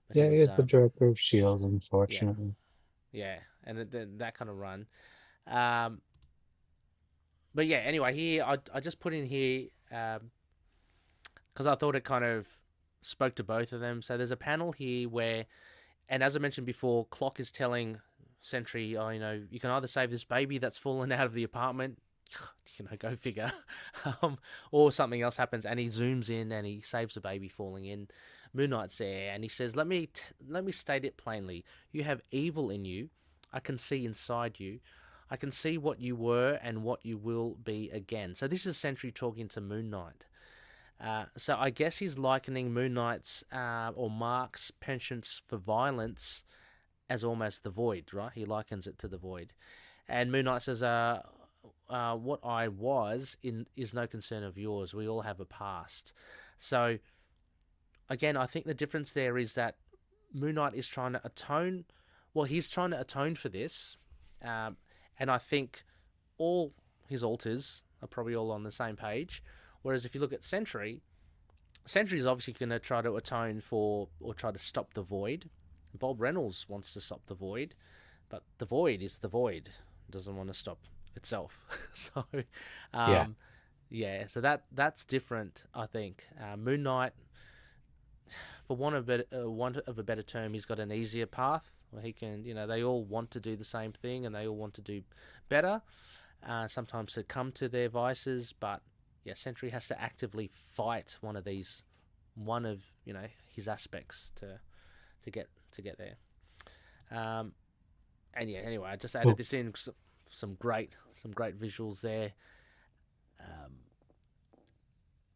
But he is the director of S.H.I.E.L.D., unfortunately. Yeah, and then that kind of run. But yeah, anyway, here, I just put in here, because I thought it kind of spoke to both of them. So there's a panel here where, and as I mentioned before, Clock is telling Sentry, oh, you can either save this baby that's fallen out of the apartment, go figure, or something else happens, and he zooms in and he saves the baby falling in. Moon Knight's there, and he says, let me state it plainly. You have evil in you. I can see inside you. I can see what you were and what you will be again. So this is Sentry talking to Moon Knight. So I guess he's likening Moon Knight's or Mark's penchant for violence as almost the void, right? He likens it to the void. And Moon Knight says, what I was in is no concern of yours. We all have a past. So again, I think the difference there is that Moon Knight is trying to atone. Well, he's trying to atone for this, and I think all his alters are probably all on the same page. Whereas if you look at Sentry, Sentry is obviously going to try to atone for or try to stop the void. Bob Reynolds wants to stop the void, but the void is the void. It doesn't want to stop itself. So, Yeah. um, yeah. So that's different. I think Moon Knight, for want of a better term, he's got an easier path where he can. They all want to do the same thing and they all want to do better. Sometimes succumb to their vices, but yeah, Sentry has to actively fight one of his aspects to get there. And yeah, anyway, I just added Well, this in, some great visuals there. Um,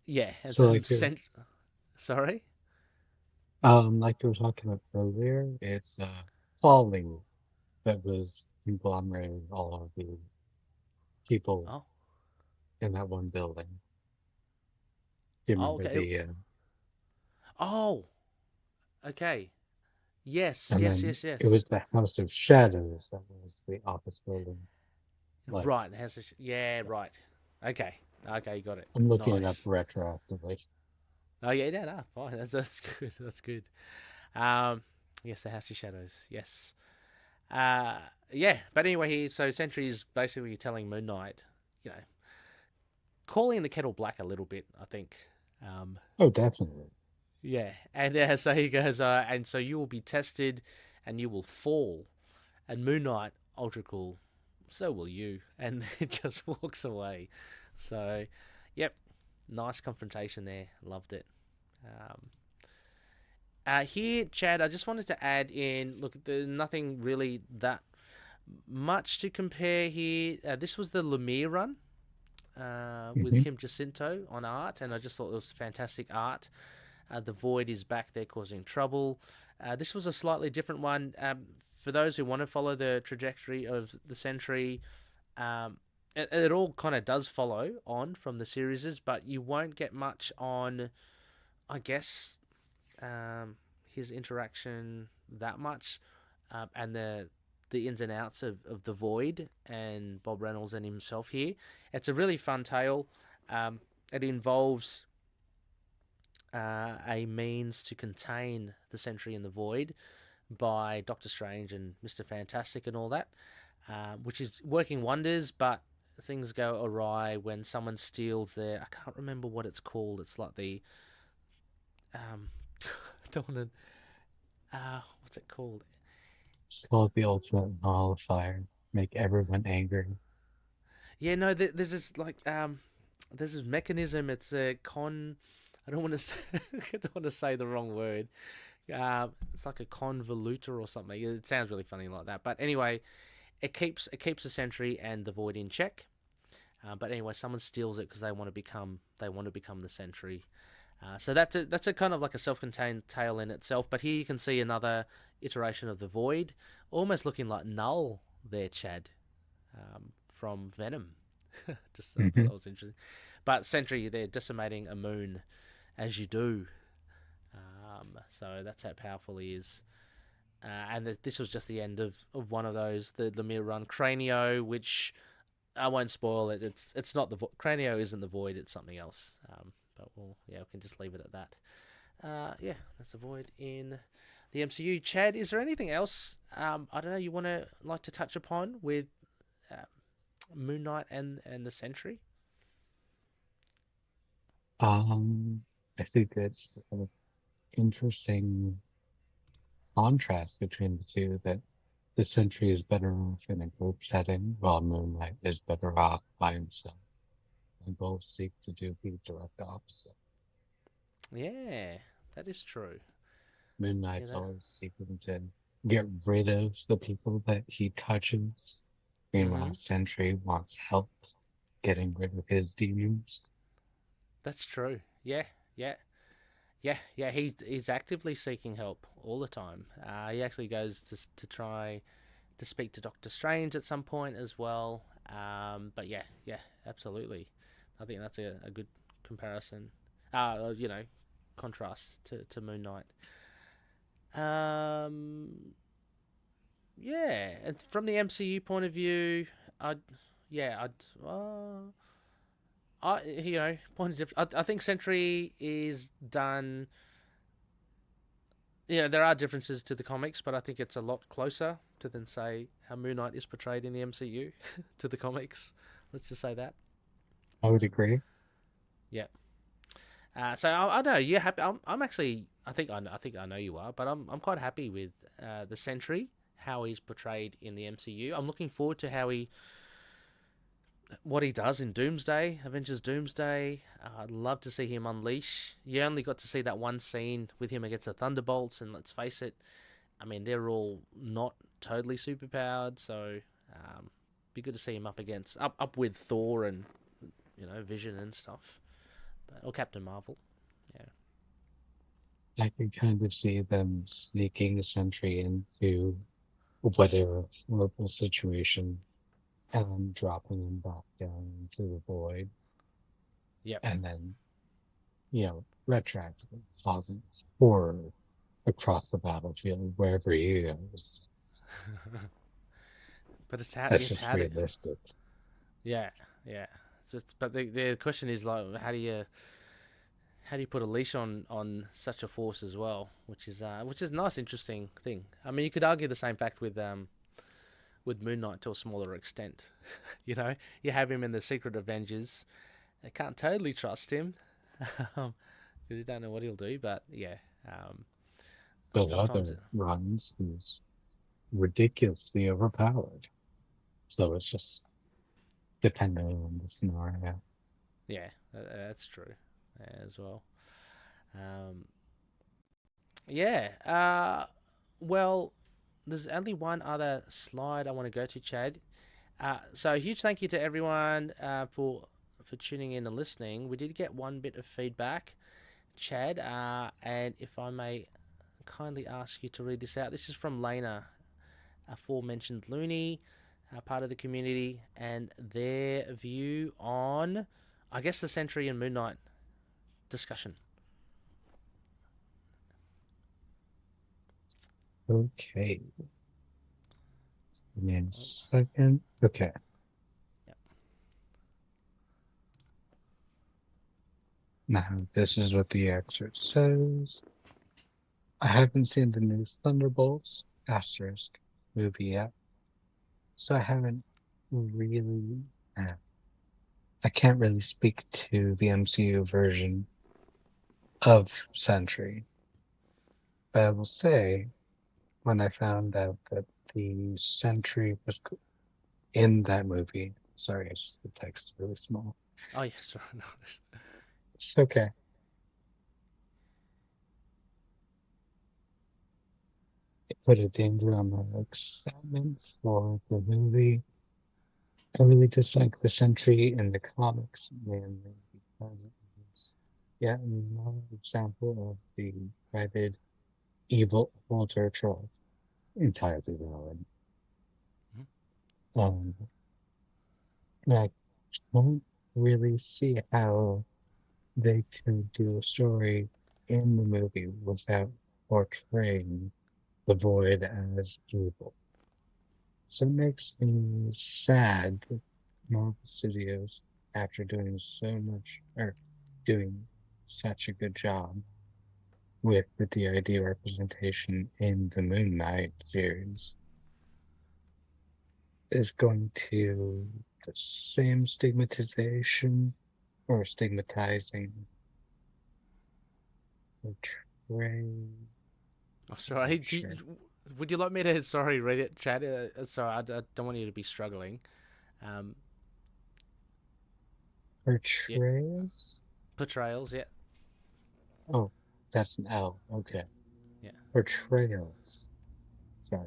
yeah, so like sorry. like you were talking about earlier, it's Folly that was conglomerating all of the people Oh, in that one building. Do you remember okay. the Oh, okay. Yes, and yes, then yes, it was yes. the House of Shadows that was the office building. Like Right, yeah, right. Okay, okay, got it. I'm looking it up Nice. retroactively. Oh yeah, no, fine. That's good. That's good. Um, yes, the House of Shadows. Yes. Uh, yeah. But anyway, so Sentry is basically telling Moon Knight, you know, calling the kettle black a little bit. I think. Um, Oh, definitely. yeah, and so he goes, and so you will be tested, and you will fall. And Moon Knight, ultra cool. So will you, and it just walks away. So, yep, nice confrontation there. Loved it. Um, Here, Chad, I just wanted to add in. Look, there's nothing really that much to compare here. This was the Lemire run with Hmm. Kim Jacinto on art, and I just thought it was fantastic art. The Void is back there causing trouble. This was a slightly different one. For those who want to follow the trajectory of the Sentry, it all kind of does follow on from the series, but you won't get much on, I guess, his interaction that much, and the ins and outs of the Void and Bob Reynolds and himself here. It's a really fun tale. It involves a means to contain the Sentry in the Void by Doctor Strange and Mr. Fantastic and all that, which is working wonders, but things go awry when someone steals their. I can't remember what it's called. It's like the. I don't want to. What's it called? It's called the ultimate nullifier. Make everyone angry. Yeah, no. There's this there's this mechanism. It's a con. I don't want to say, I don't want to say the wrong word. It's like a convoluter or something. It sounds really funny like that. But anyway, it keeps the Sentry and the Void in check. But anyway, someone steals it because they want to become the Sentry. So that's a kind of like a self-contained tale in itself. But here you can see another iteration of the Void, almost looking like Null there, Chad, from Venom. Just I thought Hmm. that was interesting. But Sentry, they're decimating a moon, as you do. So that's how powerful he is. And this was just the end of one of those, the Lemire run Cranio, which I won't spoil it. It's not Cranio isn't the Void. It's something else. But we can just leave it at that. Yeah, that's the Void in the MCU. Chad, is there anything else? I don't know. You want to like to touch upon with uh, Moon Knight and the Sentry? I think it's an interesting contrast between the two that the Sentry is better off in a group setting, while Moonlight is better off by himself. They both seek to do the direct opposite. Yeah, that is true. Yeah, Moonlight's that. always seeking to get rid of the people that he touches. Meanwhile, Mm-hmm. Sentry wants help getting rid of his demons. That's true. Yeah. Yeah, yeah. He's actively seeking help all the time. He actually goes to try to speak to Doctor Strange at some point as well. But yeah, yeah, absolutely. I think that's a good comparison. You know, contrast to Moon Knight. Um, yeah, and from the MCU point of view, I'd yeah, I you know, point of I think Sentry is done. Yeah, there are differences to the comics, but I think it's a lot closer to than say how Moon Knight is portrayed in the MCU to the comics. Let's just say that. I would agree. Yeah. So I know you're happy. I'm actually. I think I know you are, but I'm quite happy with the Sentry, how he's portrayed in the MCU. I'm looking forward to what he does in Doomsday, Avengers Doomsday. I'd love to see him unleash. You only got to see that one scene with him against the Thunderbolts, and let's face it, I mean they're all not totally superpowered, so be good to see him up with Thor and Vision and stuff, or Captain Marvel. Yeah. I can kind of see them sneaking a Sentry into whatever horrible situation and dropping him back down into the void, Yep. and then, retroactively causing horror across the battlefield wherever he goes. But That's it's just how to, realistic. yeah, yeah. But the question is like, how do you put a leash on such a force as well, which is a nice, interesting thing. I mean, you could argue the same fact with Moon Knight to a smaller extent. You have him in the Secret Avengers. I can't totally trust him because you don't know what he'll do. But yeah, um, But sometimes, other runs, he's ridiculously overpowered. So it's just depending on the scenario. yeah, that's true as well. Um, yeah. Well, there's only one other slide I want to go to, Chad. So a huge thank you to everyone for tuning in and listening. We did get one bit of feedback, Chad, and if I may kindly ask you to read this out. This is from Lena, aforementioned Looney, part of the community, and their view on, I guess, the Sentry and Moon Knight discussion. Okay. Give me a second. Okay. Yep. Now, this is what the excerpt says. I haven't seen the new Thunderbolts asterisk movie yet, so I haven't really. I can't really speak to the MCU version of Sentry, but I will say when I found out that the Sentry was in that movie. Sorry, the text is really small. Oh yes, sorry, no. It's okay. It put a danger on my excitement for the movie. I really dislike the Sentry in the comics, mainly because it was yet another example of the dreaded evil alter trope, entirely valid. Um, and I don't really see how they could do a story in the movie without portraying the Void as evil. So it makes me sad that Marvel Studios, after doing so much, or doing such a good job with the DID representation in the Moon Knight series, is going to the same stigmatization or stigmatizing portray. Oh, I'm not sorry. sure. Would you like me to read it, Chad? Sorry, I don't want you to be struggling. Um, yeah, Portrays? portrayals. Yeah, Oh, that's an L. Okay. yeah. Portrayals. Sorry,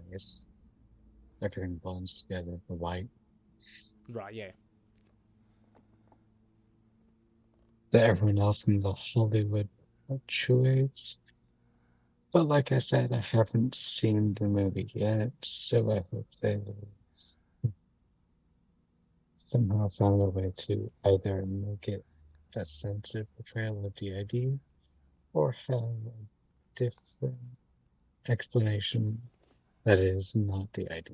everything blends together. The white Right. Yeah. that everyone else in the Hollywood fluctuates. But like I said, I haven't seen the movie yet, so I hope they somehow found a way to either make it a sensitive portrayal of DID or have a different explanation that is not DID.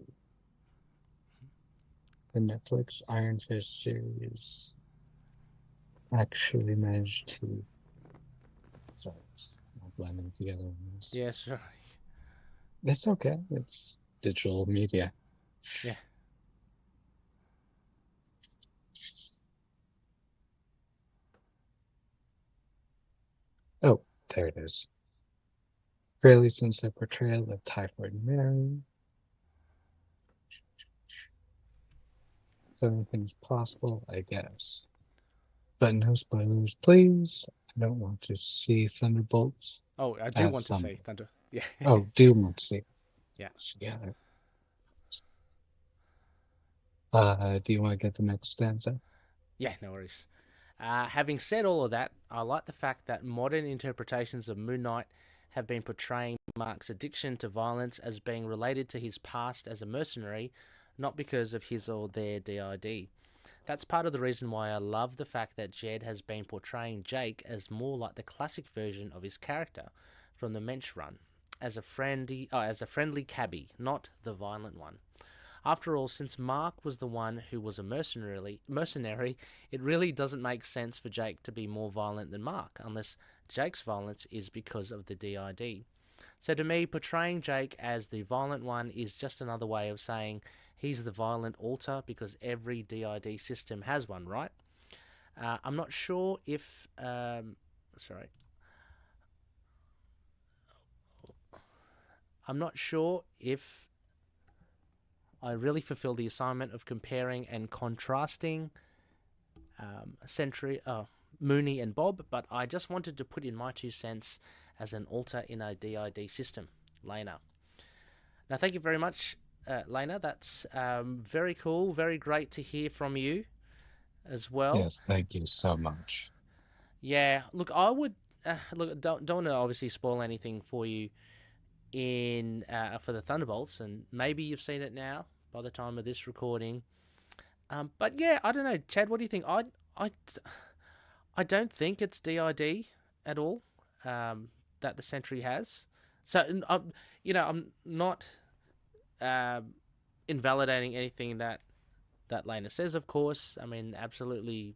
The Netflix Iron Fist series actually managed to. Sorry, it's not blending together on this. Yeah, sure. It's okay. It's digital media. Yeah. Oh, there it is. Fairly sensitive portrayal of Typhoid Mary. So anything's possible, I guess. But no spoilers, please. I don't want to see Thunderbolts Oh, I do at want to some. say Thunder. Yeah. Oh, do want to see Yeah. together. Do you want to get the next stanza? Yeah, no worries. Having said all of that, I like the fact that modern interpretations of Moon Knight have been portraying Mark's addiction to violence as being related to his past as a mercenary, not because of his or their DID. That's part of the reason why I love the fact that Jed has been portraying Jake as more like the classic version of his character from the Mensch run, as a friendly cabbie, not the violent one. After all, since Mark was the one who was a mercenary, it really doesn't make sense for Jake to be more violent than Mark, unless Jake's violence is because of the DID. So to me, portraying Jake as the violent one is just another way of saying he's the violent alter because every DID system has one, right? I'm not sure if... sorry. I'm not sure if I really fulfill the assignment of comparing and contrasting Sentry, Mooney and Bob, but I just wanted to put in my 2 cents as an alter in a DID system. Lena. Now, thank you very much, Lena. That's very cool, very great to hear from you as well. Yes, thank you so much. Yeah, look, I would don't want to obviously spoil anything for you in for the Thunderbolts, and maybe you've seen it now by the time of this recording. But yeah, I don't know, Chad. What do you think? I don't think it's DID at all that the Sentry has. So I'm not invalidating anything that Lena says. Of course, I mean, absolutely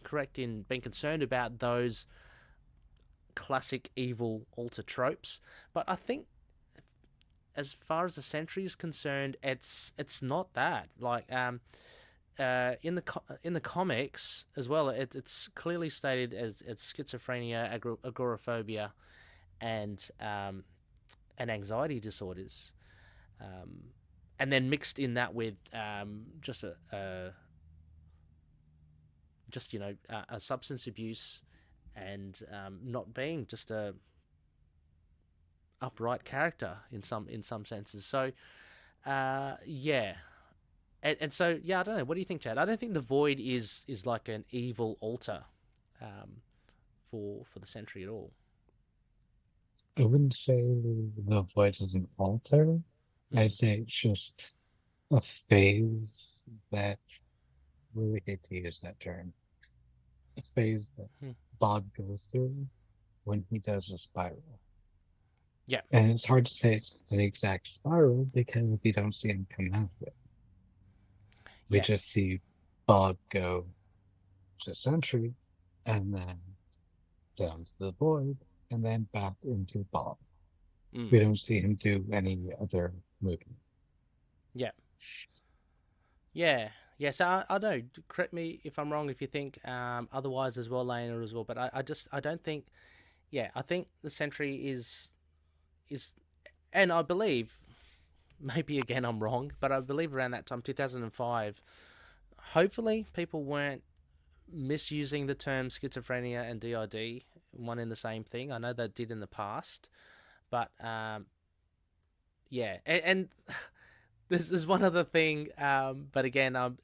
correct in being concerned about those classic evil alter tropes. But I think, as far as the Sentry is concerned, it's not that. Like in the comics as well, it's clearly stated as it's schizophrenia, agoraphobia, and anxiety disorders, and then mixed in that with just a substance abuse and not being just a upright character in some senses. So yeah. And so, yeah, I don't know. What do you think, Chad? I don't think the Void is like an evil alter for the Sentry at all. I wouldn't say the Void is an alter. I'd say it's just a phase that, really hate to use that term, a phase that Bob goes through when he does a spiral. Yeah. And it's hard to say it's an exact spiral because we don't see him come out of it. We just see Bob go to Sentry and then down to the Void and then back into Bob. We don't see him do any other movement. Yeah. Yeah. Yeah, so I don't know. Correct me if I'm wrong if you think otherwise as well, Lena, as well. But I don't think... Yeah, I think the Sentry is... And I believe... Maybe, again, I'm wrong. But I believe around that time, 2005... Hopefully, people weren't misusing the term schizophrenia and DID, one in the same thing. I know they did in the past. But, yeah. And there's one other thing, but again,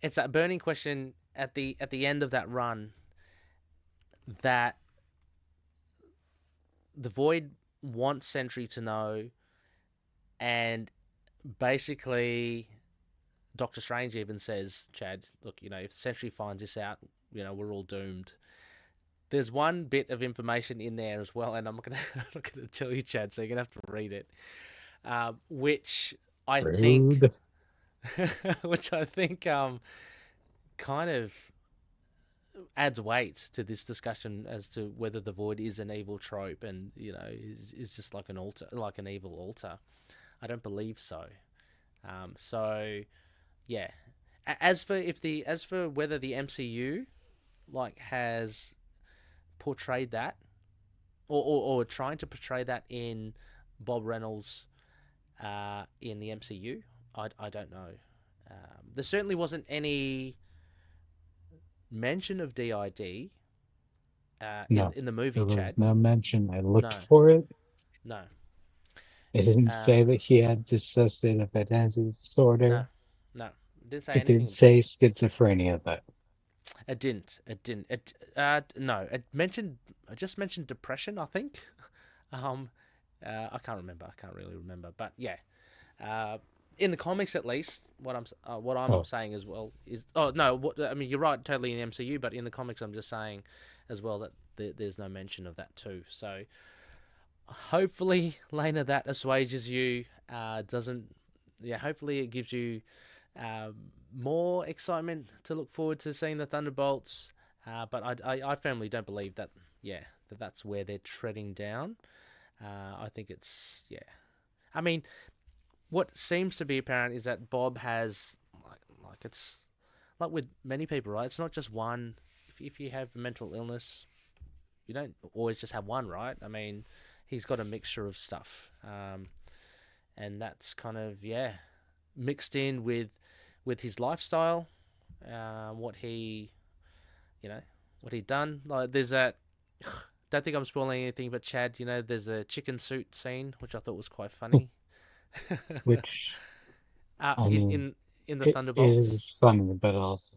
it's a burning question at the end of that run that the Void wants Sentry to know, and basically Doctor Strange even says, Chad, look, if Sentry finds this out, we're all doomed. There's one bit of information in there as well, and I'm not gonna tell you, Chad, so you're gonna have to read it. Which I think, Rude. which I think, kind of adds weight to this discussion as to whether the Void is an evil trope and is just like an altar, like an evil altar. I don't believe so. So yeah. As for whether the MCU like has portrayed that or trying to portray that in Bob Reynolds in the MCU, I don't know. There certainly wasn't any mention of DID No, in the movie, there was Chad. no mention. I looked No, for it. no, It didn't uh, say that he had dissociative identity disorder. no, no. It didn't say It didn't anything. say schizophrenia, though. It didn't. It didn't. No. I just mentioned depression, I think. Um, I can't remember. I can't really remember. But yeah, in the comics at least, what I'm Oh, saying as well is, oh no, I mean you're right, totally in the MCU, but in the comics I'm just saying as well that there's no mention of that too. So hopefully, Lena, that assuages you. Doesn't Yeah? Hopefully, it gives you more excitement to look forward to seeing the Thunderbolts. But I firmly don't believe that. Yeah, that's where they're treading down. I think it's yeah. I mean, what seems to be apparent is that Bob has like it's like with many people, right? It's not just one. If you have a mental illness, you don't always just have one, right? I mean, he's got a mixture of stuff, and that's kind of mixed in with his lifestyle, what he what he'd done. Like there's that. Don't think I'm spoiling anything, but Chad, there's a chicken suit scene which I thought was quite funny. which, I in mean, in the it Thunderbolts. is funny, but also,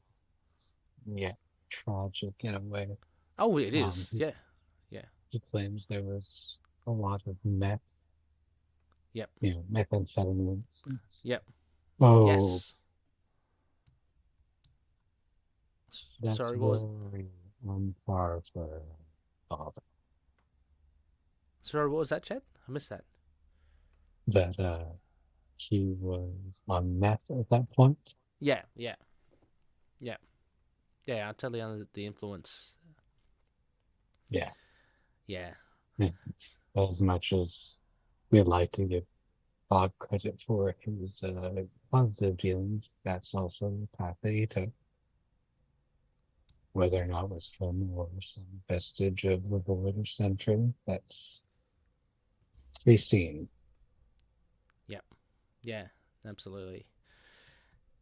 yeah, tragic in a way. Oh, it Um, is. he, Yeah, yeah, he claims there was a lot of meth, yep, methamphetamines. yep, Oh, yes. that's Sorry, what was? very on par for Bob. Sorry, what was that, Chad? I missed that. That he was on meth at that point. Yeah, yeah, yeah, yeah. I'm totally under the influence. Yeah. Yeah, Yeah. As much as we like to give Bob credit for his positive dealings, that's also the path that he took. Whether or not it was him or some vestige of the Void or Sentry, that's to be seen. yep, yeah, absolutely.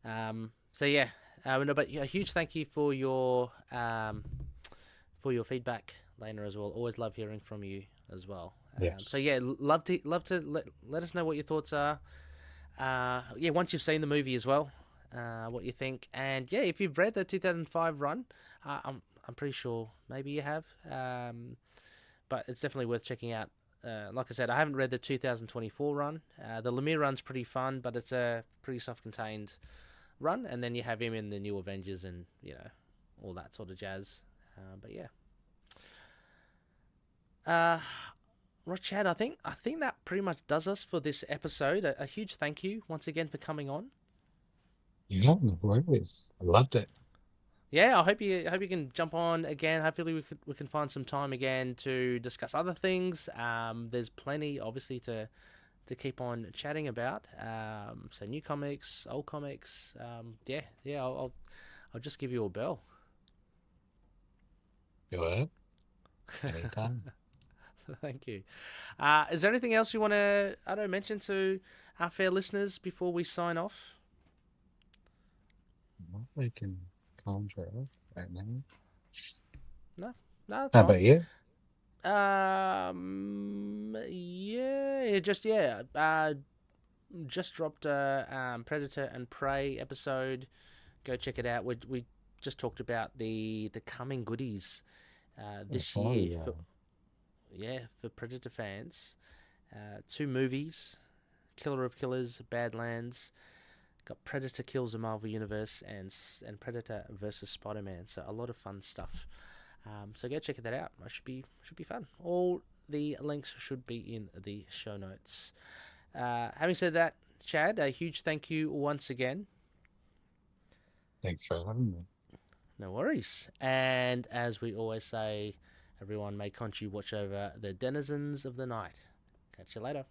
So yeah, no, but a huge thank you for your feedback, Lena, as well. Always love hearing from you as well. So Yes. yeah, love to let us know what your thoughts are. Yeah, once you've seen the movie as well, what you think, and yeah, if you've read the 2005 run, I'm pretty sure maybe you have, but it's definitely worth checking out. Like I said, I haven't read the 2024 run. The Lemire run's pretty fun, but it's a pretty self-contained run, and then you have him in the New Avengers and all that sort of jazz. But yeah. Right, Chad, I think that pretty much does us for this episode. A huge thank you once again for coming on. Yeah, no worries. I loved it. Yeah, I hope you can jump on again. Hopefully we can find some time again to discuss other things. There's plenty obviously to keep on chatting about. So new comics, old comics. Yeah. I'll just give you a bell. Go ahead. Anytime. Thank you. Is there anything else you want to mention to our fair listeners before we sign off? Well, I can conjure up right now. No, that's How fine. about you? Just dropped a Predator and Prey episode. Go check it out. We just talked about the coming goodies this Oh, year. yeah. for Predator fans, 2 movies, Killer of Killers, Badlands, got Predator Kills the Marvel Universe, and Predator versus Spider-Man. So a lot of fun stuff. So go check that out. It should be fun. All the links should be in the show notes. Having said that, Chad, a huge thank you once again. Thanks for having me. No worries. And as we always say, everyone, may Khonshu watch over the denizens of the night. Catch you later.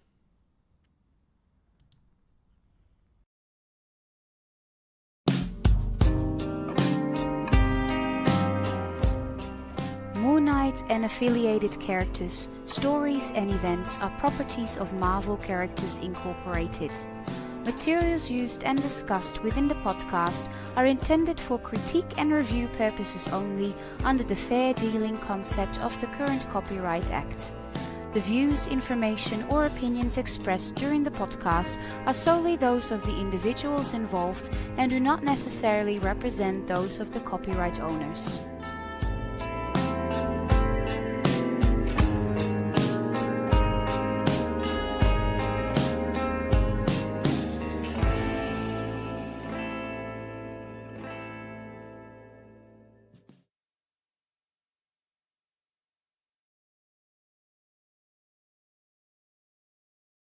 Moon Knight and affiliated characters, stories and events are properties of Marvel Characters Incorporated. Materials used and discussed within the podcast are intended for critique and review purposes only under the fair dealing concept of the current Copyright Act. The views, information or opinions expressed during the podcast are solely those of the individuals involved and do not necessarily represent those of the copyright owners.